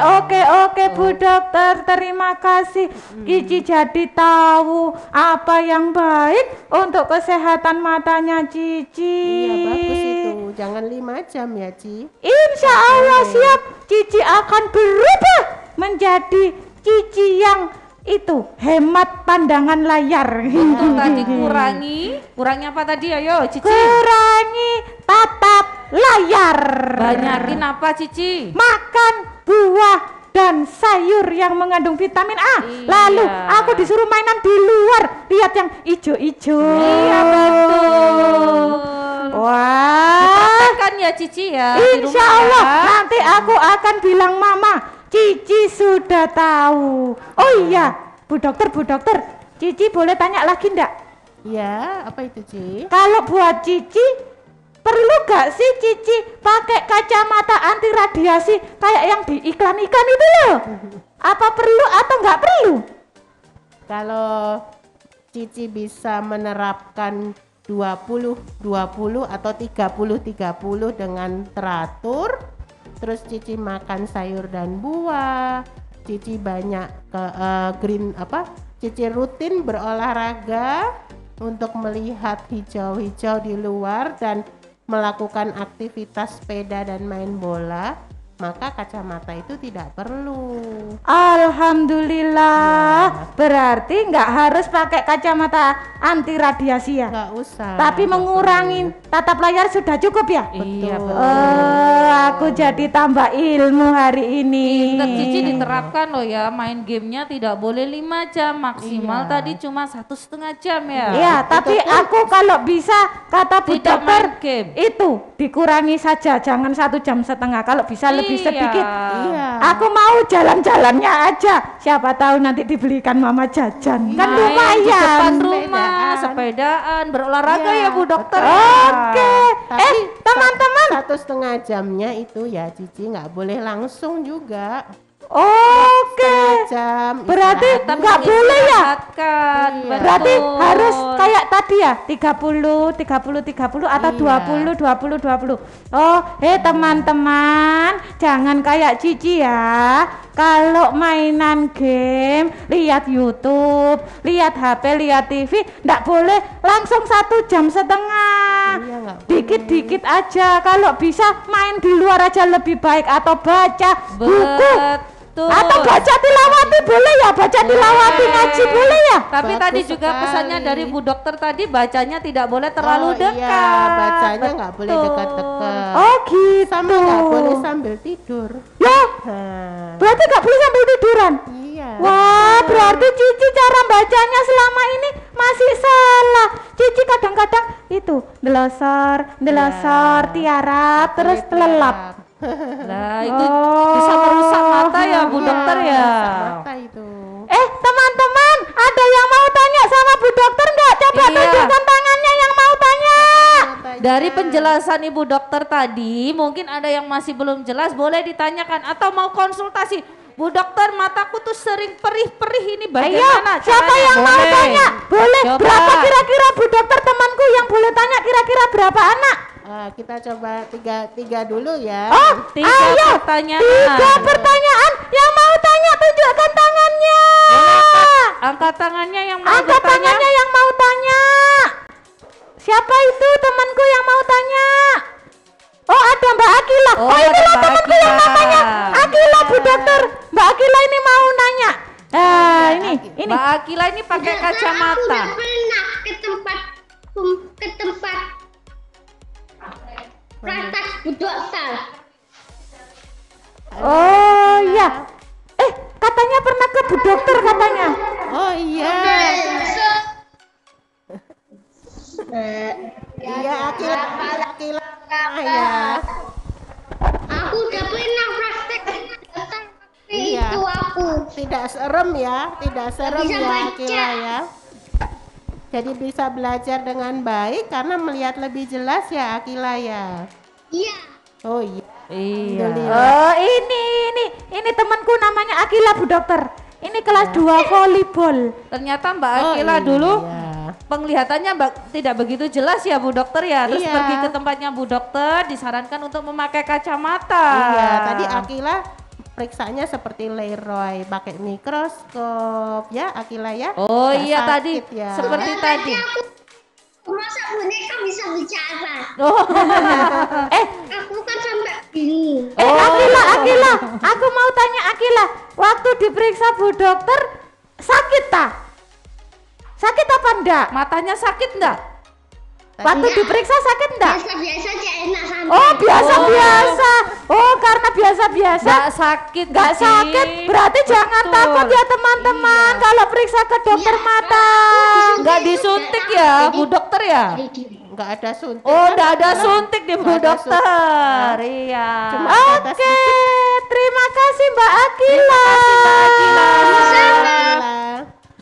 Bu Dokter, terima kasih. Cici jadi tahu apa yang baik untuk kesehatan matanya Cici. Iya bagus itu, jangan 5 jam ya Ci. Insya Allah siap. Cici akan berubah menjadi Cici yang itu hemat pandangan layar. Untuk tadi kurangi apa tadi ayo Cici? Kurangi tatap layar. Banyakin apa Cici? Makan buah dan sayur yang mengandung vitamin A. Iya. Lalu aku disuruh mainan di luar, lihat yang ijo-ijo. Iya betul. Wah, Kan ya Cici ya. di insya rumah Allah ya. nanti aku akan bilang mama. Cici sudah tahu. Oh iya, Bu Dokter, Cici boleh tanya lagi ndak? Ya, apa itu Ci? Kalau buat Cici, perlu gak sih Cici pakai kacamata anti radiasi kayak yang di iklan-iklan itu loh? Apa perlu atau nggak perlu? Kalau Cici bisa menerapkan 20-20 atau 30-30 dengan teratur, terus Cici makan sayur dan buah, Cici banyak Cici rutin berolahraga untuk melihat hijau-hijau di luar dan melakukan aktivitas sepeda dan main bola, maka kacamata itu tidak perlu. Alhamdulillah, berarti nggak harus pakai kacamata anti radiasi ya? Nggak usah. Tapi mengurangi tatap layar sudah cukup ya? Iya Betul. betul. Aku jadi tambah ilmu hari ini. Pinter Cici diterapkan loh ya, main gamenya tidak boleh 5 jam maksimal. Iya. Tadi cuma 1,5 jam ya. Ya, tapi aku kalau bisa kata Bu Tidak Dokter main game. itu dikurangi saja, jangan 1,5 jam. Kalau bisa lebih Iya. sedikit. Iya. Aku mau jalan-jalannya aja. Siapa tahu nanti dibelikan mama jajan. Kan Main di depan lumayan. rumah, sepedaan, berolahraga Iya. ya Bu Dokter. Oke. Tapi Teman-teman. 1,5 jamnya itu ya Cici nggak boleh langsung juga. Oke. Jam Berarti istirahat nggak dulu. boleh ya? Istirahatkan, Iya. Berarti betul. harus kayak tadi ya 30 atau Iya. 20. Oh, teman-teman, jangan kayak Cici ya. Kalau mainan game, lihat YouTube, lihat HP, lihat TV, ndak boleh langsung 1,5 jam. Iya, nggak boleh. Dikit-dikit aja. Kalau bisa main di luar aja lebih baik atau baca buku. Betul. Atau baca tilawati boleh ya? Baca tilawati ngaji boleh ya? Tapi Bagus tadi juga sekali. pesannya dari Bu Dokter tadi bacanya tidak boleh terlalu dekat. Iya, bacanya nggak boleh dekat-dekat. Oh gitu. Sama nggak boleh sambil tidur. Ya, Nah, berarti nggak boleh sambil tiduran. iya. Wah, berarti Cici cara bacanya selama ini masih salah. Cici kadang-kadang itu delosor, tiarap, terus telelap. Nah, itu Oh. bisa merusak mata ya Bu Dokter ya. Mata itu. Teman-teman, ada yang mau tanya sama Bu Dokter nggak? Coba Iya. tunjukkan tangannya yang mau tanya. Dari penjelasan Ibu Dokter tadi, mungkin ada yang masih belum jelas, boleh ditanyakan atau mau konsultasi. Bu Dokter, mataku tuh sering perih-perih, ini Ayo, bagaimana siapa caranya? yang mau Boleh. tanya? Boleh. Coba. Berapa kira-kira Bu Dokter temanku yang boleh tanya kira-kira berapa anak? Kita coba tiga dulu ya. Oh, Tiga ayo. pertanyaan. 3 pertanyaan. Yang mau tanya tunjukkan tangannya. Angkat tangannya yang mau Angkat bertanya. tangannya yang mau tanya. Siapa itu temanku yang mau tanya? Oh, ada Mbak Akila. Oh, Oh, ada inilah Mbak temanku yang Akila. namanya Akila, Bu Dokter. Mbak Akila ini mau nanya. Ini. Mbak Akila ini pakai Aku kacamata. udah pernah ke tempat praktek Bu Dokter. Oh, iya. Katanya pernah ke Bu Dokter katanya. Oh iya. Iya, Akila ya. Aku udah pernah praktek Bu Dokter. Iya. Itu aku. Tidak serem ya, tidak serem Bisa ya baca. Akila ya. Jadi bisa belajar dengan baik karena melihat lebih jelas ya Akila ya. Iya. Oh iya. Iya. Oh, ini temanku namanya Akila, Bu Dokter. Ini kelas 2 volleyball. Ternyata Mbak Oh, Akila dulu iya. penglihatannya tidak begitu jelas ya Bu Dokter ya. Terus Iya. pergi ke tempatnya Bu Dokter, disarankan untuk memakai kacamata. Iya, tadi Akila periksanya seperti Leroy pakai mikroskop ya Akila ya. Oh Nggak iya tadi sakit ya. seperti tadi. Masa boneka bisa bicara? Oh. Aku kan sampai bingung. Akila, aku mau tanya Akila, waktu diperiksa Bu Dokter sakit tak? Sakit apa enggak? Matanya sakit enggak? Waktu diperiksa sakit enggak? Biasa-biasa aja enak santai. Oh, biasa-biasa. Oh, karena biasa-biasa. Enggak sakit. Nggak Cici. sakit, berarti jangan Betul. takut ya teman-teman kalau periksa ke dokter mata. Enggak disuntik ya Bu Dokter ya? Nggak ada suntik. Oh, kan? enggak ada suntik di Bu Nggak ada Dokter. Iya. Cuma Oke, terima kasih Mbak Akila. Akila.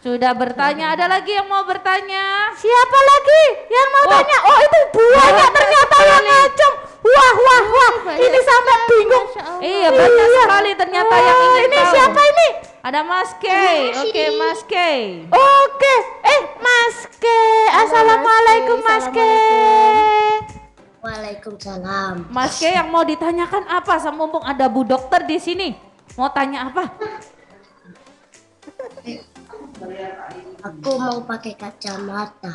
Sudah bertanya, ada lagi yang mau bertanya? Siapa lagi yang mau Wah. tanya? Oh, itu buahnya ternyata yang ngacem. Wah. Ini sampai bingung. Iya, banyak sekali ternyata yang ingin Ini tahu. siapa ini? Ada Mas Kay. Oke, Mas Kay. Oke, Mas Ke. Assalamualaikum Mas Ke. Waalaikumsalam. Mas Kay yang mau ditanyakan apa? Sama mumpung ada Bu Dokter di sini. Mau tanya apa? Aku mau pakai kacamata.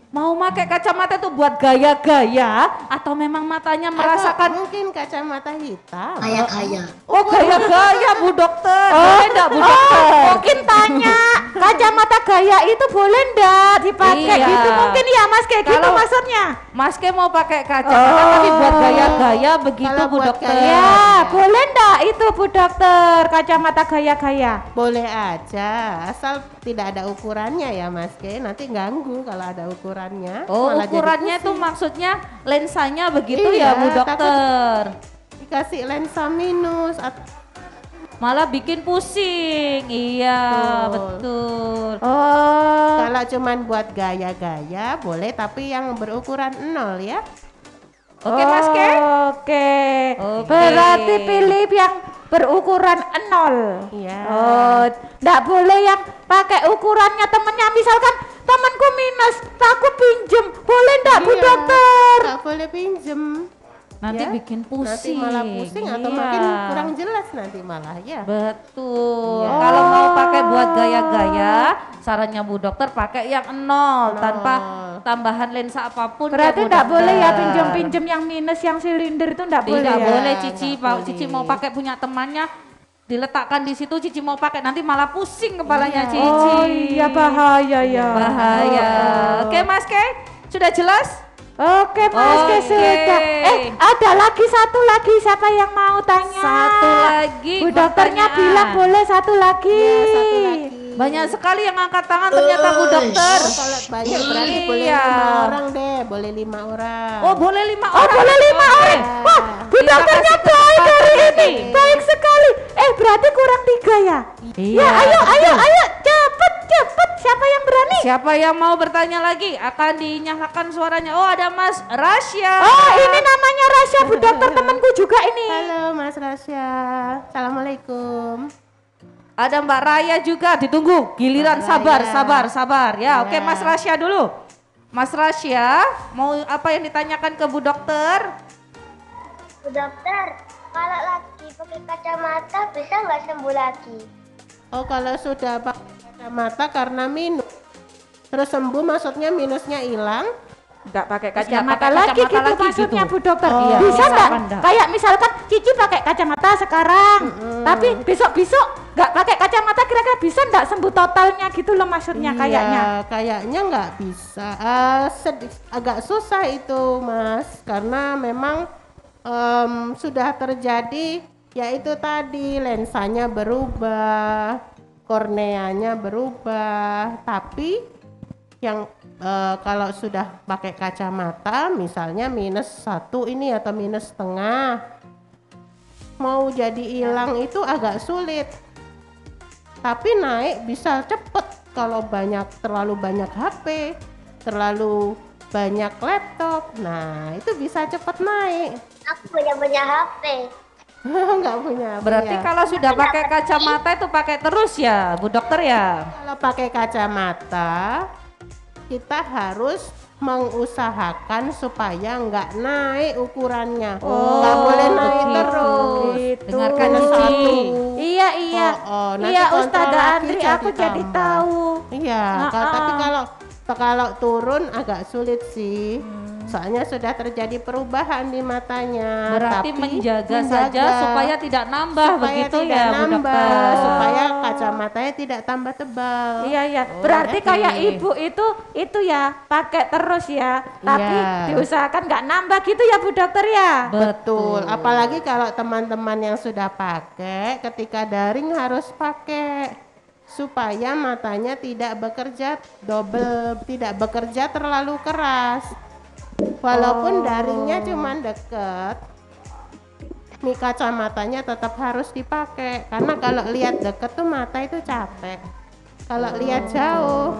Mau pakai kacamata itu buat gaya-gaya atau memang matanya merasakan? Mungkin kacamata hitam. Gaya-gaya. Oh, gaya-gaya Bu Dokter. Boleh enggak Bu Dokter? Mungkin tanya kacamata gaya itu boleh ndak dipakai Iya. gitu mungkin ya Mas kayak gitu Kalau- maksudnya. Mas Kay mau pakai kacamata tapi buat gaya-gaya begitu Kalau Bu buat Dokter. gaya- Ya, boleh ndak itu Bu Dokter kacamata gaya-gaya? Boleh aja, asal tidak ada ukurannya ya Mas Ke. Nanti ganggu kalau ada ukurannya. Oh, malah jadi ukurannya itu pusing. maksudnya lensanya begitu Iya, ya Bu takut- Dokter. Dikasih lensa minus Malah bikin pusing. Iya, Betul. betul. Oh. kalau cuman buat gaya-gaya boleh, tapi yang berukuran 0 ya. Oke, Mas Kay. Oke. Oke. Berarti pilih yang berukuran 0. Iya. Oh, ndak boleh yang pakai ukurannya temennya. Misalkan temanku minus, aku pinjem. Boleh ndak Bu Iya, Dokter? nggak boleh pinjem. Nanti Ya, bikin pusing. Nanti malah pusing atau Iya. makin kurang jelas nanti malah ya. Betul. Iya. Kalau mau pakai buat gaya-gaya, sarannya Bu Dokter pakai yang 0 tanpa tambahan lensa apapun. Berarti Bu ndak boleh ya Dokter. pinjem-pinjem yang minus yang silinder itu ndak boleh. Tidak ya? boleh Cici, nggak Cici boleh. mau pakai punya temannya diletakkan di situ, Cici mau pakai nanti malah pusing kepalanya Cici. Oh iya bahaya ya. Bahaya. Oke Mas Kay, sudah jelas? Oke Mas Kay sudah. Ada lagi satu lagi, siapa yang mau tanya? Satu lagi. Bu dokternya pertanyaan. bilang boleh satu lagi. Ya, satu lagi. Banyak sekali yang angkat tangan ternyata Bu Dokter. Kalau banyak berarti boleh Iya. 5 orang deh, boleh 5 orang. Oh boleh 5 Oh orang. boleh 5 Oke. orang. Wah Bu Terima dokternya kasih baik hari kesempatannya. ini. Baik sekali. Berarti kurang 3 ya? Iya, Ya ayo betul. cepet siapa yang berani? Siapa yang mau bertanya lagi akan dinyalakan suaranya. Oh ada Mas Rasya. Oh ini namanya Rasya Bu dokter, temanku juga ini. Halo Mas Rasya. Assalamualaikum. Ada Mbak Raya juga, ditunggu giliran. Mbak Raya. Sabar ya. Oke Ya. Mas Rasya dulu. Mas Rasya mau apa yang ditanyakan ke Bu Dokter? Bu dokter, kalau lagi pakai kacamata bisa nggak sembuh lagi? Oh kalau sudah pakai kacamata karena minus, terus sembuh maksudnya minusnya hilang? Enggak pakai Terus nggak kacamata pakai lagi kacamata gitu lagi maksudnya gitu. Bu dokter. Oh, Bisa bisa enggak? apa enggak? Kayak misalkan Cici pakai kacamata sekarang, tapi besok-besok enggak pakai kacamata, kira-kira bisa enggak sembuh totalnya gitu loh maksudnya kayaknya. Iya, kayaknya nggak bisa. Agak susah itu Mas, karena memang sudah terjadi yaitu tadi lensanya berubah, korneanya berubah, tapi yang kalau sudah pakai kacamata misalnya -1 ini atau -1,5 mau jadi hilang itu agak sulit, tapi naik bisa cepet kalau terlalu banyak HP, terlalu banyak laptop, nah itu bisa cepet naik. Aku punya HP. Nggak punya HP Berarti ya. kalau sudah pakai kacamata itu pakai terus ya Bu Dokter ya? Kalau pakai kacamata kita harus mengusahakan supaya nggak naik ukurannya, nggak boleh naik begitu. terus. Dengarkan Minus Cici. 1. Iya nanti iya kontrol Ustazah lagi Andri aku jadi tambah. tahu. Iya, tapi kalau turun agak sulit sih. Soalnya sudah terjadi perubahan di matanya. Berarti tapi menjaga saja supaya tidak nambah supaya begitu tidak ya Bu nambah, Dokter. supaya kacamatanya tidak tambah tebal. Iya berarti oke. kayak ibu itu ya pakai terus ya, tapi Iya. diusahakan nggak nambah gitu ya Bu dokter ya. Betul, apalagi kalau teman-teman yang sudah pakai, ketika daring harus pakai supaya matanya tidak bekerja double, tidak bekerja terlalu keras. Walaupun daringnya cuman deket, nih kacamatanya tetap harus dipakai karena kalau lihat deket tuh mata itu capek. Kalau lihat jauh,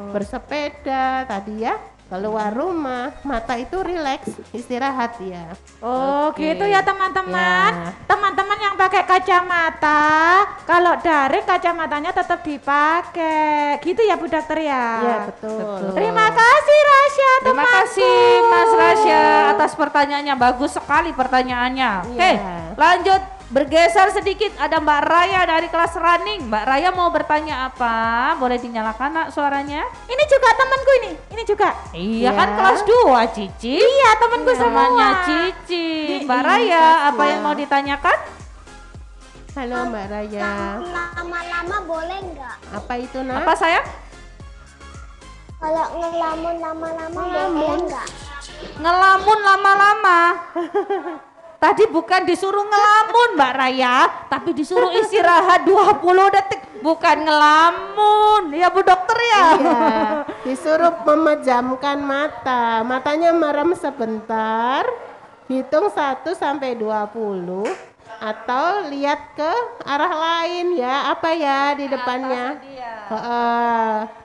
bersepeda tadi ya, keluar rumah, mata itu rileks, istirahat ya. Oh Oke. gitu ya teman-teman. Ya. Teman-teman yang pakai kacamata, kalau daring kacamatanya tetap dipakai. Gitu ya Bu dokter ya. Iya betul. Terima kasih Rasya Terima temanku. kasih Mas Rasya atas pertanyaannya, bagus sekali pertanyaannya. Oke, Iya. lanjut bergeser sedikit, ada Mbak Raya dari kelas running. Mbak Raya mau bertanya apa? Boleh dinyalakan nak suaranya? Ini juga temanku ini juga. Iya Ya. kan kelas 2 Cici. Iya temanku semua. Namanya Cici. Mbak Raya, apa yang mau ditanyakan? Halo Mbak Raya, Lama-lama boleh nggak? apa itu nak? Apa sayang? Kalau ngelamun lama-lama boleh nggak? Ngelamun lama-lama. Tadi bukan disuruh ngelamun Mbak Raya, tapi disuruh istirahat 20 detik, bukan ngelamun. Ya Bu Dokter ya. Iya, disuruh memejamkan mata, matanya merem sebentar, hitung 1 sampai 20, atau lihat ke arah lain ya, apa ya di depannya.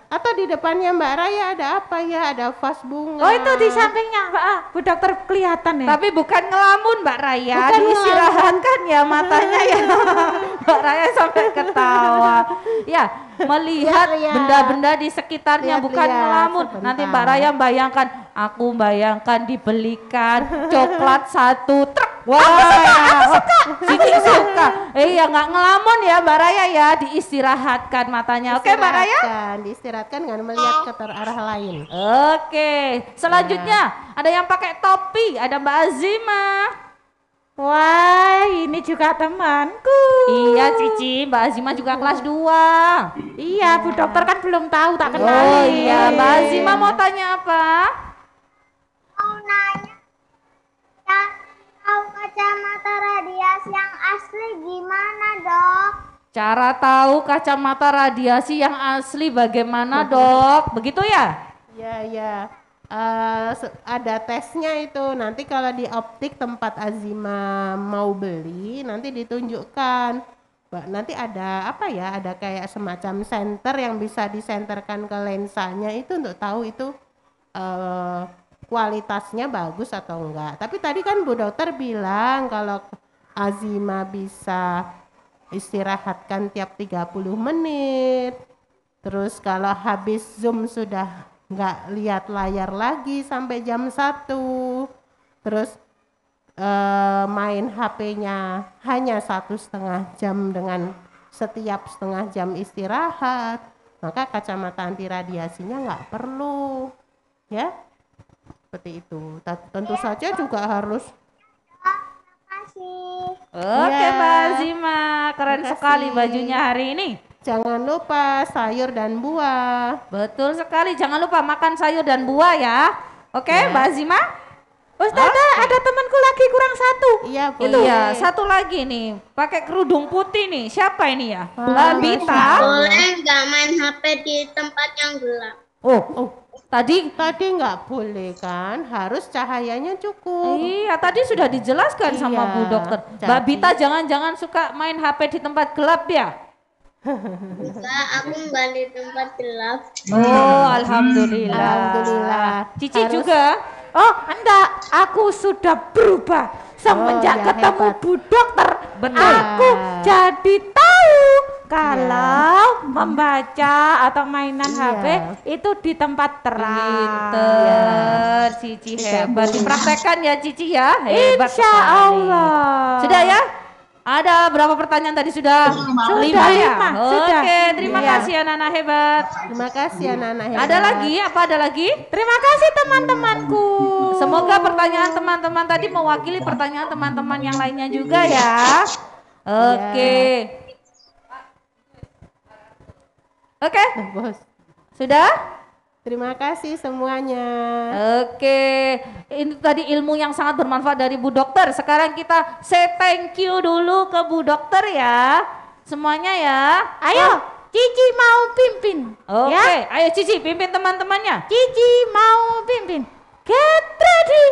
Atau di depannya Mbak Raya ada apa ya, ada vas bunga. Oh itu di sampingnya Bu dokter kelihatan ya. Tapi bukan ngelamun Mbak Raya, Bukan diistirahatkan ya matanya ya. Mbak Raya sampai ketawa. Ya, melihat Lihat. benda-benda di sekitarnya, bukan Lihat-lihat ngelamun. sebentar. Nanti Mbak Raya bayangkan, aku bayangkan dibelikan coklat 1 truk. Wah, aku suka. Cici suka. Iya, nggak ngelamun ya Mbak Raya ya, diistirahatkan matanya. Oke Mbak Raya? Diistirahatkan dengan melihat ke arah lain. Oke, selanjutnya ada yang pakai topi, ada Mbak Azima. Wah, ini juga temanku. Iya Cici, Mbak Azima juga kelas 2. Iya, Bu Dokter kan belum tahu tak Oh kenalin. iya, Mbak Azima mau tanya apa? Mau nanya, tahu kacamata radiasi yang asli gimana, Dok? Cara tahu kacamata radiasi yang asli bagaimana, Dok? Begitu ya? Ya, ya. Ada tesnya itu. Nanti kalau di optik tempat Azima mau beli, nanti ditunjukkan. Nanti ada apa ya? Ada kayak semacam senter yang bisa disenterkan ke lensanya itu untuk tahu itu kualitasnya bagus atau enggak. Tapi tadi kan Bu Dokter bilang kalau Azima bisa istirahatkan tiap 30 menit. Terus kalau habis Zoom sudah nggak lihat layar lagi sampai jam 1. Terus main HP-nya hanya 1,5 jam dengan setiap setengah jam istirahat, maka kacamata anti radiasinya nggak perlu, ya seperti itu. Tentu saja juga harus. Kasih. Oke Ya. Mbak Azima, keren Makasih. sekali bajunya hari ini. Jangan lupa sayur dan buah. Betul sekali, jangan lupa makan sayur dan buah ya. Oke Ya. Mbak Azima? Ustazah, ada temanku lagi kurang satu. Iya, Iya, satu lagi nih, pakai kerudung putih nih. Siapa ini ya? Mbak Bita. Boleh nggak main HP di tempat yang gelap? Oh, tadi Tadi nggak boleh kan, harus cahayanya cukup. iya tadi sudah dijelaskan sama Iya, Bu Dokter. Mbak jadi- Bita jangan-jangan suka main HP di tempat gelap dia. Enggak, aku nggak di tempat gelap. Oh, alhamdulillah. Alhamdulillah. Cici Harus- juga. Oh, enggak, aku sudah berubah semenjak ya, ketemu hebat. Bu Dokter. Betul. Aku jadi tahu kalau membaca atau mainan Iya. HP itu di tempat terang. Pinter, Cici hebat. Dipraktekkan ya Cici ya. Hebat Insya sekali. Allah. Sudah ya? Ada berapa pertanyaan tadi sudah? Sudah ya? lima, sudah. Oke, terima Iya. kasih anak-anak hebat. Terima kasih anak-anak hebat. Ada lagi? Apa ada lagi? Terima kasih teman-temanku. Semoga pertanyaan teman-teman tadi mewakili pertanyaan teman-teman yang lainnya juga ya. Oke. Oke, Bos. sudah? Terima kasih semuanya. Oke, ini tadi ilmu yang sangat bermanfaat dari Bu Dokter. Sekarang kita say thank you dulu ke Bu Dokter ya. Semuanya ya. Ayo, Cici mau pimpin. Oke, Ya, ayo Cici pimpin teman-temannya. Cici mau pimpin. Get ready.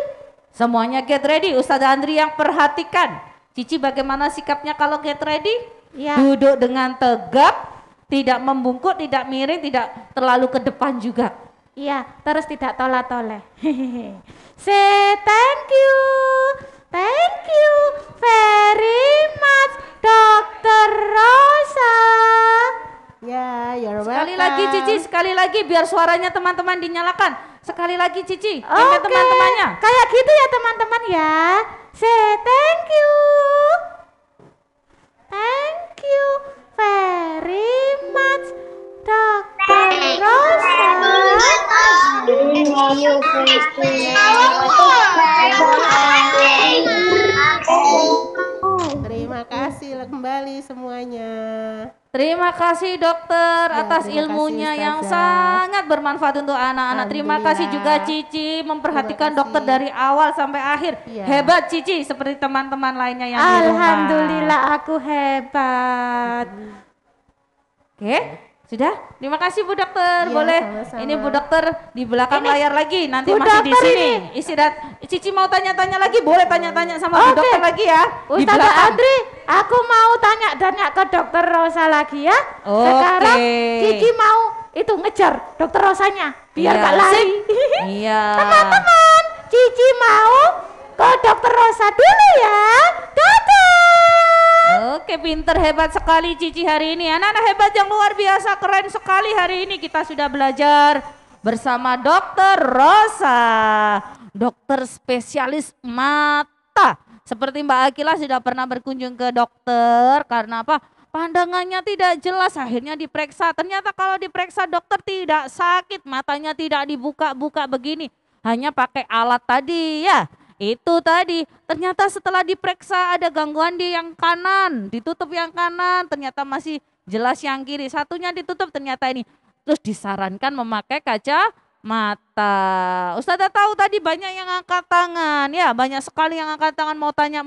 Semuanya get ready. Ustazah Andri yang perhatikan. Cici bagaimana sikapnya kalau get ready? Ya. Duduk dengan tegap, tidak membungkuk, tidak miring, tidak terlalu ke depan juga. Iya, terus tidak tolak-toleh. Say thank you very much, Dokter Rosa. Ya, you're welcome. Sekali lagi Cici, sekali lagi biar suaranya teman-teman dinyalakan. Sekali lagi Cici, pimpin Oke, teman-temannya. kayak gitu ya teman-teman ya. Say thank you very much, Dokter Rosa. Terima kasih kembali semuanya. Terima kasih dokter Ya, atas terima ilmunya kasih, yang Ustazah. sangat bermanfaat untuk anak-anak. Terima kasih juga Cici memperhatikan Terima kasih. dokter dari awal sampai akhir. Iya. Hebat Cici seperti teman-teman lainnya yang di rumah. Alhamdulillah aku hebat. Oke, sudah. Terima kasih Bu Dokter. Iya, Boleh. sama-sama. Ini Bu Dokter di belakang layar lagi. Nanti Bu masih di Dokter sini. ini. Istirahat. Cici mau tanya-tanya lagi. Boleh tanya-tanya sama Bu Oke. Dokter lagi ya. Di Ustazah belakang. Andri, aku mau tanya-tanya ke Dokter Rosa lagi ya. Oke. Sekarang Cici mau itu ngejar Dokter Rosanya biar Iya, gak lari. sip. Iya. Teman-teman, Cici mau ke Dokter Rosa dulu ya. Dadah. Oke, pinter, hebat sekali Cici hari ini. Anak-anak hebat yang luar biasa, keren sekali hari ini kita sudah belajar bersama Dokter Rosa, dokter spesialis mata. Seperti Mbak Akila sudah pernah berkunjung ke dokter karena apa? Pandangannya tidak jelas, akhirnya diperiksa. Ternyata kalau diperiksa dokter tidak sakit, matanya tidak dibuka-buka begini. Hanya pakai alat tadi ya. Itu tadi, ternyata setelah diperiksa ada gangguan di yang kanan, ditutup yang kanan, ternyata masih jelas yang kiri. Satunya ditutup ternyata ini. Terus disarankan memakai kacamata. Ustazah tahu tadi banyak yang angkat tangan, ya banyak sekali yang angkat tangan mau tanya.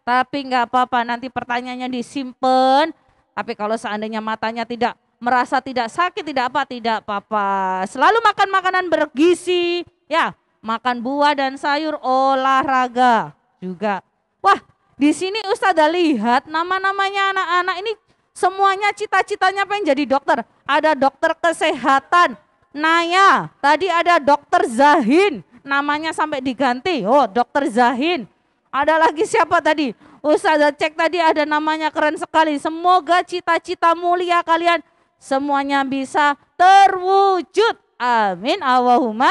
Tapi nggak apa-apa, nanti pertanyaannya disimpan. Tapi kalau seandainya matanya tidak merasa tidak sakit, tidak apa-apa. Selalu makan makanan bergizi, ya. Makan buah dan sayur, olahraga juga. Wah, di sini Ustazah lihat nama-namanya anak-anak ini semuanya cita-citanya pengen jadi dokter. Ada dokter kesehatan, Naya. Tadi ada dokter Zahin, namanya sampai diganti. Oh, dokter Zahin. Ada lagi siapa tadi? Ustazah cek tadi ada namanya keren sekali. Semoga cita-cita mulia kalian semuanya bisa terwujud. Amin. Allahumma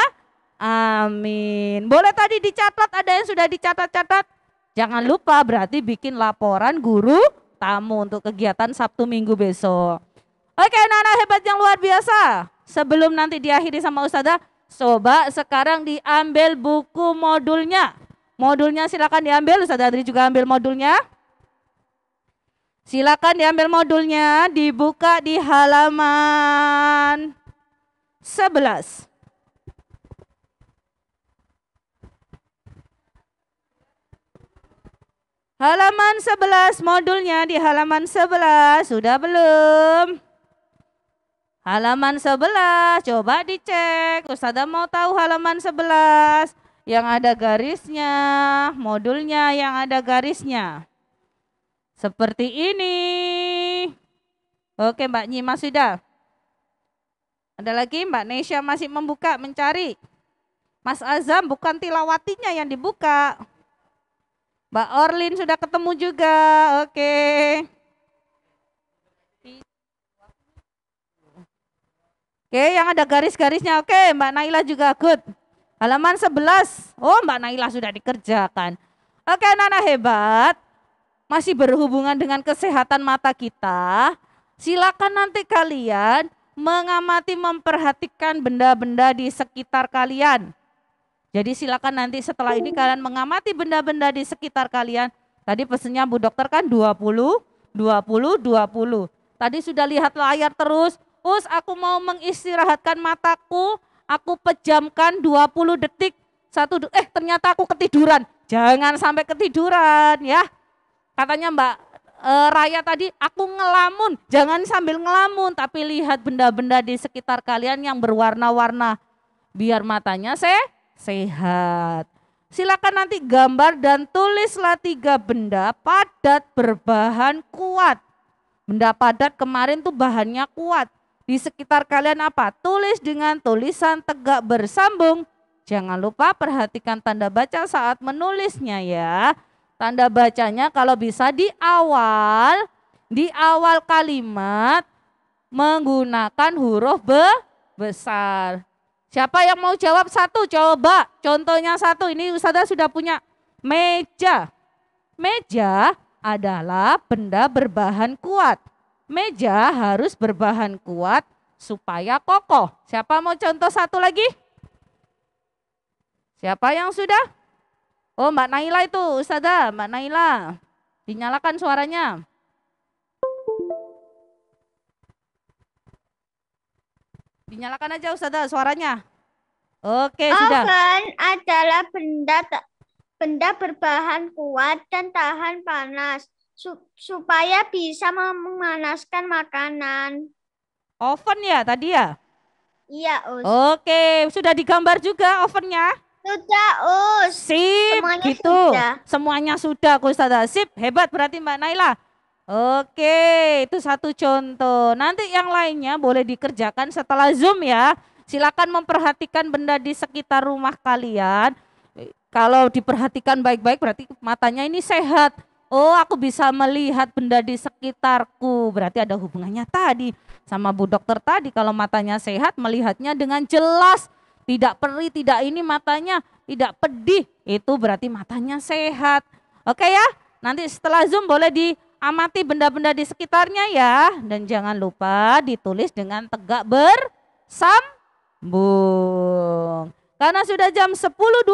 amin. Boleh tadi dicatat, ada yang sudah dicatat-catat? Jangan lupa berarti bikin laporan guru tamu untuk kegiatan Sabtu Minggu besok. Oke anak-anak hebat yang luar biasa. Sebelum nanti diakhiri sama Ustazah, coba sekarang diambil buku modulnya. Modulnya silakan diambil, Ustazah Adri juga ambil modulnya. Silakan diambil modulnya, dibuka di halaman 11. Halaman 11, modulnya di halaman 11, sudah belum? Halaman 11, coba dicek. Ustazah mau tahu halaman 11 yang ada garisnya, modulnya yang ada garisnya. Seperti ini. Oke Mbak Nyima sudah. Ada lagi Mbak Nesya masih membuka, mencari. Mas Azam bukan tilawatinya yang dibuka. Mbak Orlin sudah ketemu juga, oke. Oke, yang ada garis-garisnya, oke. Mbak Naila juga good. Halaman 11, oh Mbak Naila sudah dikerjakan. Oke anak-anak hebat, masih berhubungan dengan kesehatan mata kita. Silakan nanti kalian mengamati, memperhatikan benda-benda di sekitar kalian. Jadi silakan nanti setelah ini kalian mengamati benda-benda di sekitar kalian. Tadi pesennya Bu Dokter kan 20, 20, 20. Tadi sudah lihat layar terus. Us, aku mau mengistirahatkan mataku. Aku pejamkan 20 detik. Ternyata aku ketiduran. Jangan sampai ketiduran ya. Katanya Mbak Raya tadi, aku ngelamun. Jangan sambil ngelamun, tapi lihat benda-benda di sekitar kalian yang berwarna-warna. Biar matanya sehat. Silakan nanti gambar dan tulislah 3 benda padat berbahan kuat. Benda padat kemarin tuh bahannya kuat. Di sekitar kalian apa? Tulis dengan tulisan tegak bersambung. Jangan lupa perhatikan tanda baca saat menulisnya ya. Tanda bacanya kalau bisa di awal kalimat menggunakan huruf besar. Siapa yang mau jawab satu? Coba contohnya satu. Ini Ustazah sudah punya meja. Meja adalah benda berbahan kuat. Meja harus berbahan kuat supaya kokoh. Siapa mau contoh satu lagi? Siapa yang sudah? Oh Mbak Naila itu Ustazah, Mbak Naila. Dinyalakan suaranya. Dinyalakan aja Ustazah suaranya. Oke, sudah. Oven adalah benda berbahan kuat dan tahan panas supaya bisa memanaskan makanan. Oven ya tadi ya? Iya, Us. Oke, sudah digambar juga ovennya? Sudah, Us. Sip, Semuanya gitu. sudah. Semuanya sudah, Ustazah. Sip, hebat berarti Mbak Naila. Oke, itu satu contoh. Nanti yang lainnya boleh dikerjakan setelah Zoom ya. Silakan memperhatikan benda di sekitar rumah kalian. Kalau diperhatikan baik-baik berarti matanya ini sehat. Oh, aku bisa melihat benda di sekitarku. Berarti ada hubungannya tadi sama Bu Dokter tadi. Kalau matanya sehat, melihatnya dengan jelas. Tidak perih, tidak ini matanya, tidak pedih. Itu berarti matanya sehat. Oke ya, nanti setelah Zoom boleh diamati benda-benda di sekitarnya ya. Dan jangan lupa ditulis dengan tegak bersambung. Karena sudah jam 10.28,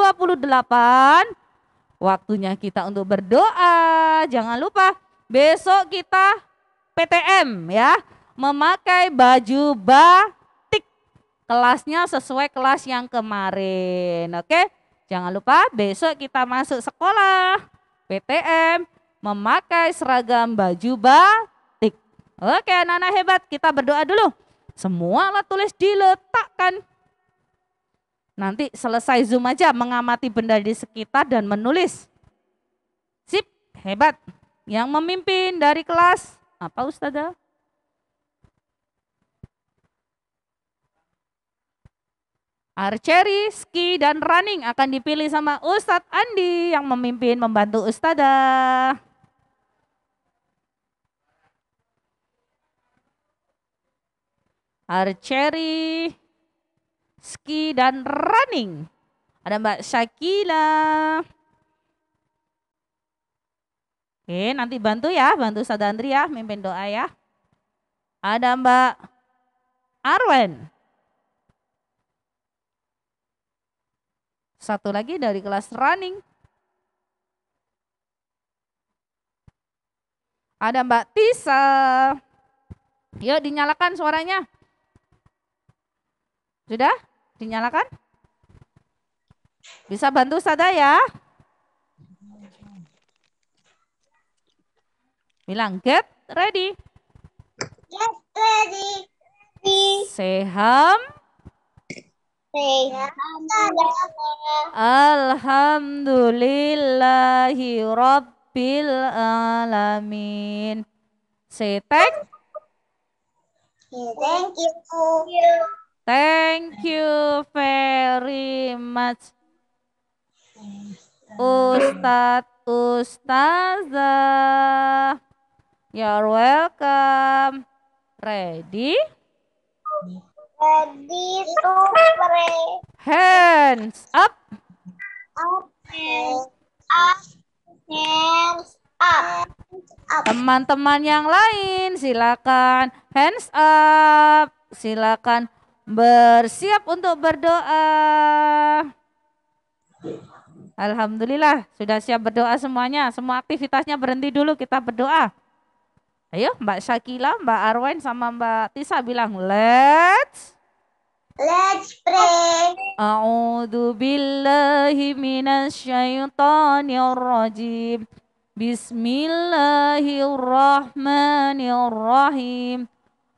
waktunya kita untuk berdoa. Jangan lupa besok kita PTM ya, memakai baju batik. Kelasnya sesuai kelas yang kemarin, oke? Jangan lupa besok kita masuk sekolah PTM memakai seragam baju batik. Oke anak-anak hebat, kita berdoa dulu. Semua alat tulis diletakkan. Nanti selesai Zoom aja mengamati benda di sekitar dan menulis. Sip, hebat. Yang memimpin dari kelas, apa Ustazah? Archery, ski, dan running akan dipilih sama Ustadz Andi yang memimpin membantu Ustazah. Archery, ski, dan running. Ada Mbak Syakila. Oke, nanti bantu ya, bantu Ustazah Andri ya, mimpin doa ya. Ada Mbak Arwen. Satu lagi dari kelas running. Ada Mbak Tisa. Yuk dinyalakan suaranya. Sudah? Dinyalakan? Bisa bantu Ustazah ya? Bilang get ready. Get ready. Seham. Alhamdulillahi Rabbil Alamin. Say thank Thank you. Thank you very much. Ustadz, Ustazah. You're welcome. Ready? Ready to pray. Hands up. Up. Hands up. Teman-teman yang lain silakan hands up. Silakan bersiap untuk berdoa. Alhamdulillah sudah siap berdoa semuanya. Semua aktivitasnya berhenti dulu, kita berdoa. Ayo Mbak Syakila, Mbak Arwen sama Mbak Tisa bilang let's pray. A'udzu billahi minasyaitonir rajim. Bismillahirrahmanirrahim.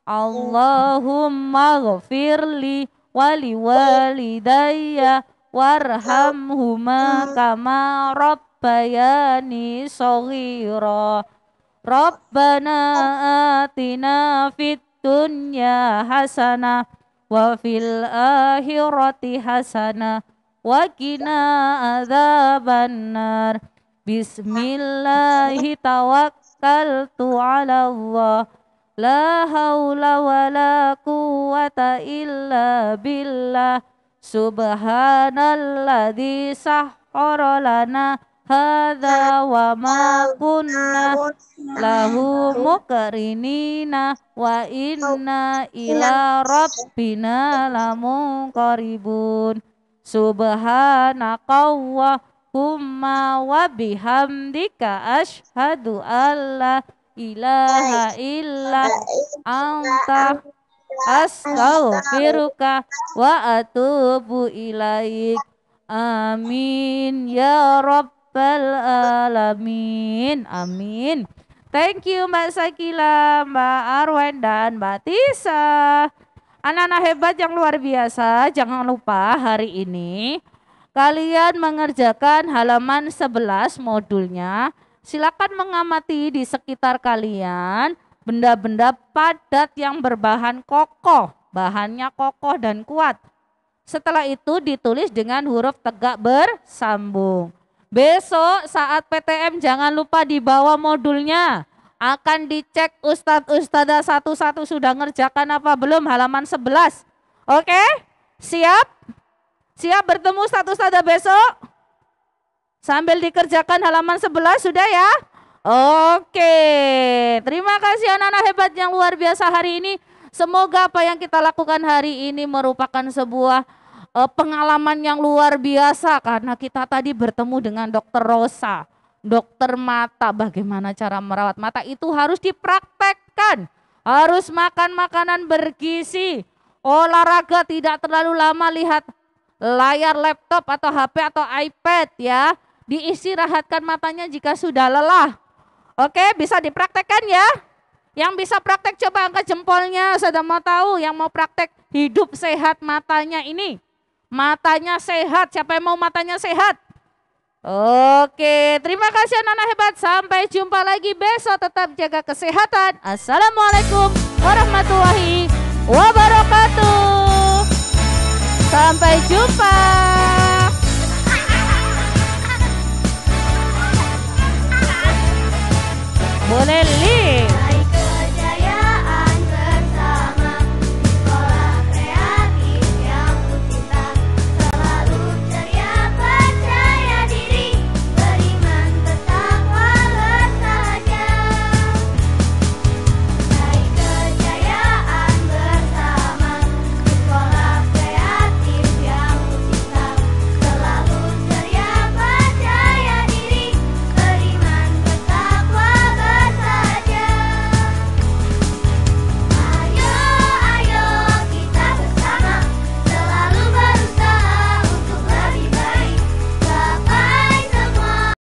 Allahumma ghafirli wali walidayya warhamhuma kama rabbayani shaghira. Rabbana atina fid dunya hasanah wa fil akhirati hasanah wa qina adzabannar. Bismillahi tawakkaltu ala Allah. La haula wa la quwata illa billah. Subhanalladzi sahhara lana hadza wa ma kunna lahu muqrinina wa inna ila rabbina lamunqaribun. Subhanakallahumma wa bihamdika asyhadu alla ilaha illa anta astaghfiruka wa atubu ilaik. Amin ya rabbal alamin. Amin. Thank you Mbak Sakila, Mbak Arwen, dan Mbak Tisa. Anak-anak hebat yang luar biasa, jangan lupa hari ini kalian mengerjakan halaman 11 modulnya. Silakan mengamati di sekitar kalian benda-benda padat yang berbahan kokoh, bahannya kokoh dan kuat. Setelah itu ditulis dengan huruf tegak bersambung. Besok saat PTM jangan lupa dibawa modulnya. Akan dicek Ustadz Ustadzah satu-satu sudah ngerjakan apa belum halaman 11. Oke? Siap? Siap bertemu Ustadz Ustadzah besok? Sambil dikerjakan halaman 11 sudah ya? Oke. Terima kasih anak-anak hebat yang luar biasa hari ini. Semoga apa yang kita lakukan hari ini merupakan sebuah pengalaman yang luar biasa karena kita tadi bertemu dengan Dokter Rosa, dokter mata. Bagaimana cara merawat mata itu harus dipraktekkan. Harus makan makanan bergizi, olahraga tidak terlalu lama lihat layar laptop atau HP atau iPad ya. Diistirahatkan matanya jika sudah lelah. Oke, bisa dipraktekkan ya. Yang bisa praktek coba angkat jempolnya. Saya mau tahu yang mau praktek hidup sehat matanya ini. Matanya sehat, siapa yang mau matanya sehat? Oke, terima kasih anak-anak hebat. Sampai jumpa lagi besok, tetap jaga kesehatan. Assalamualaikum warahmatullahi wabarakatuh. Sampai jumpa. Boleh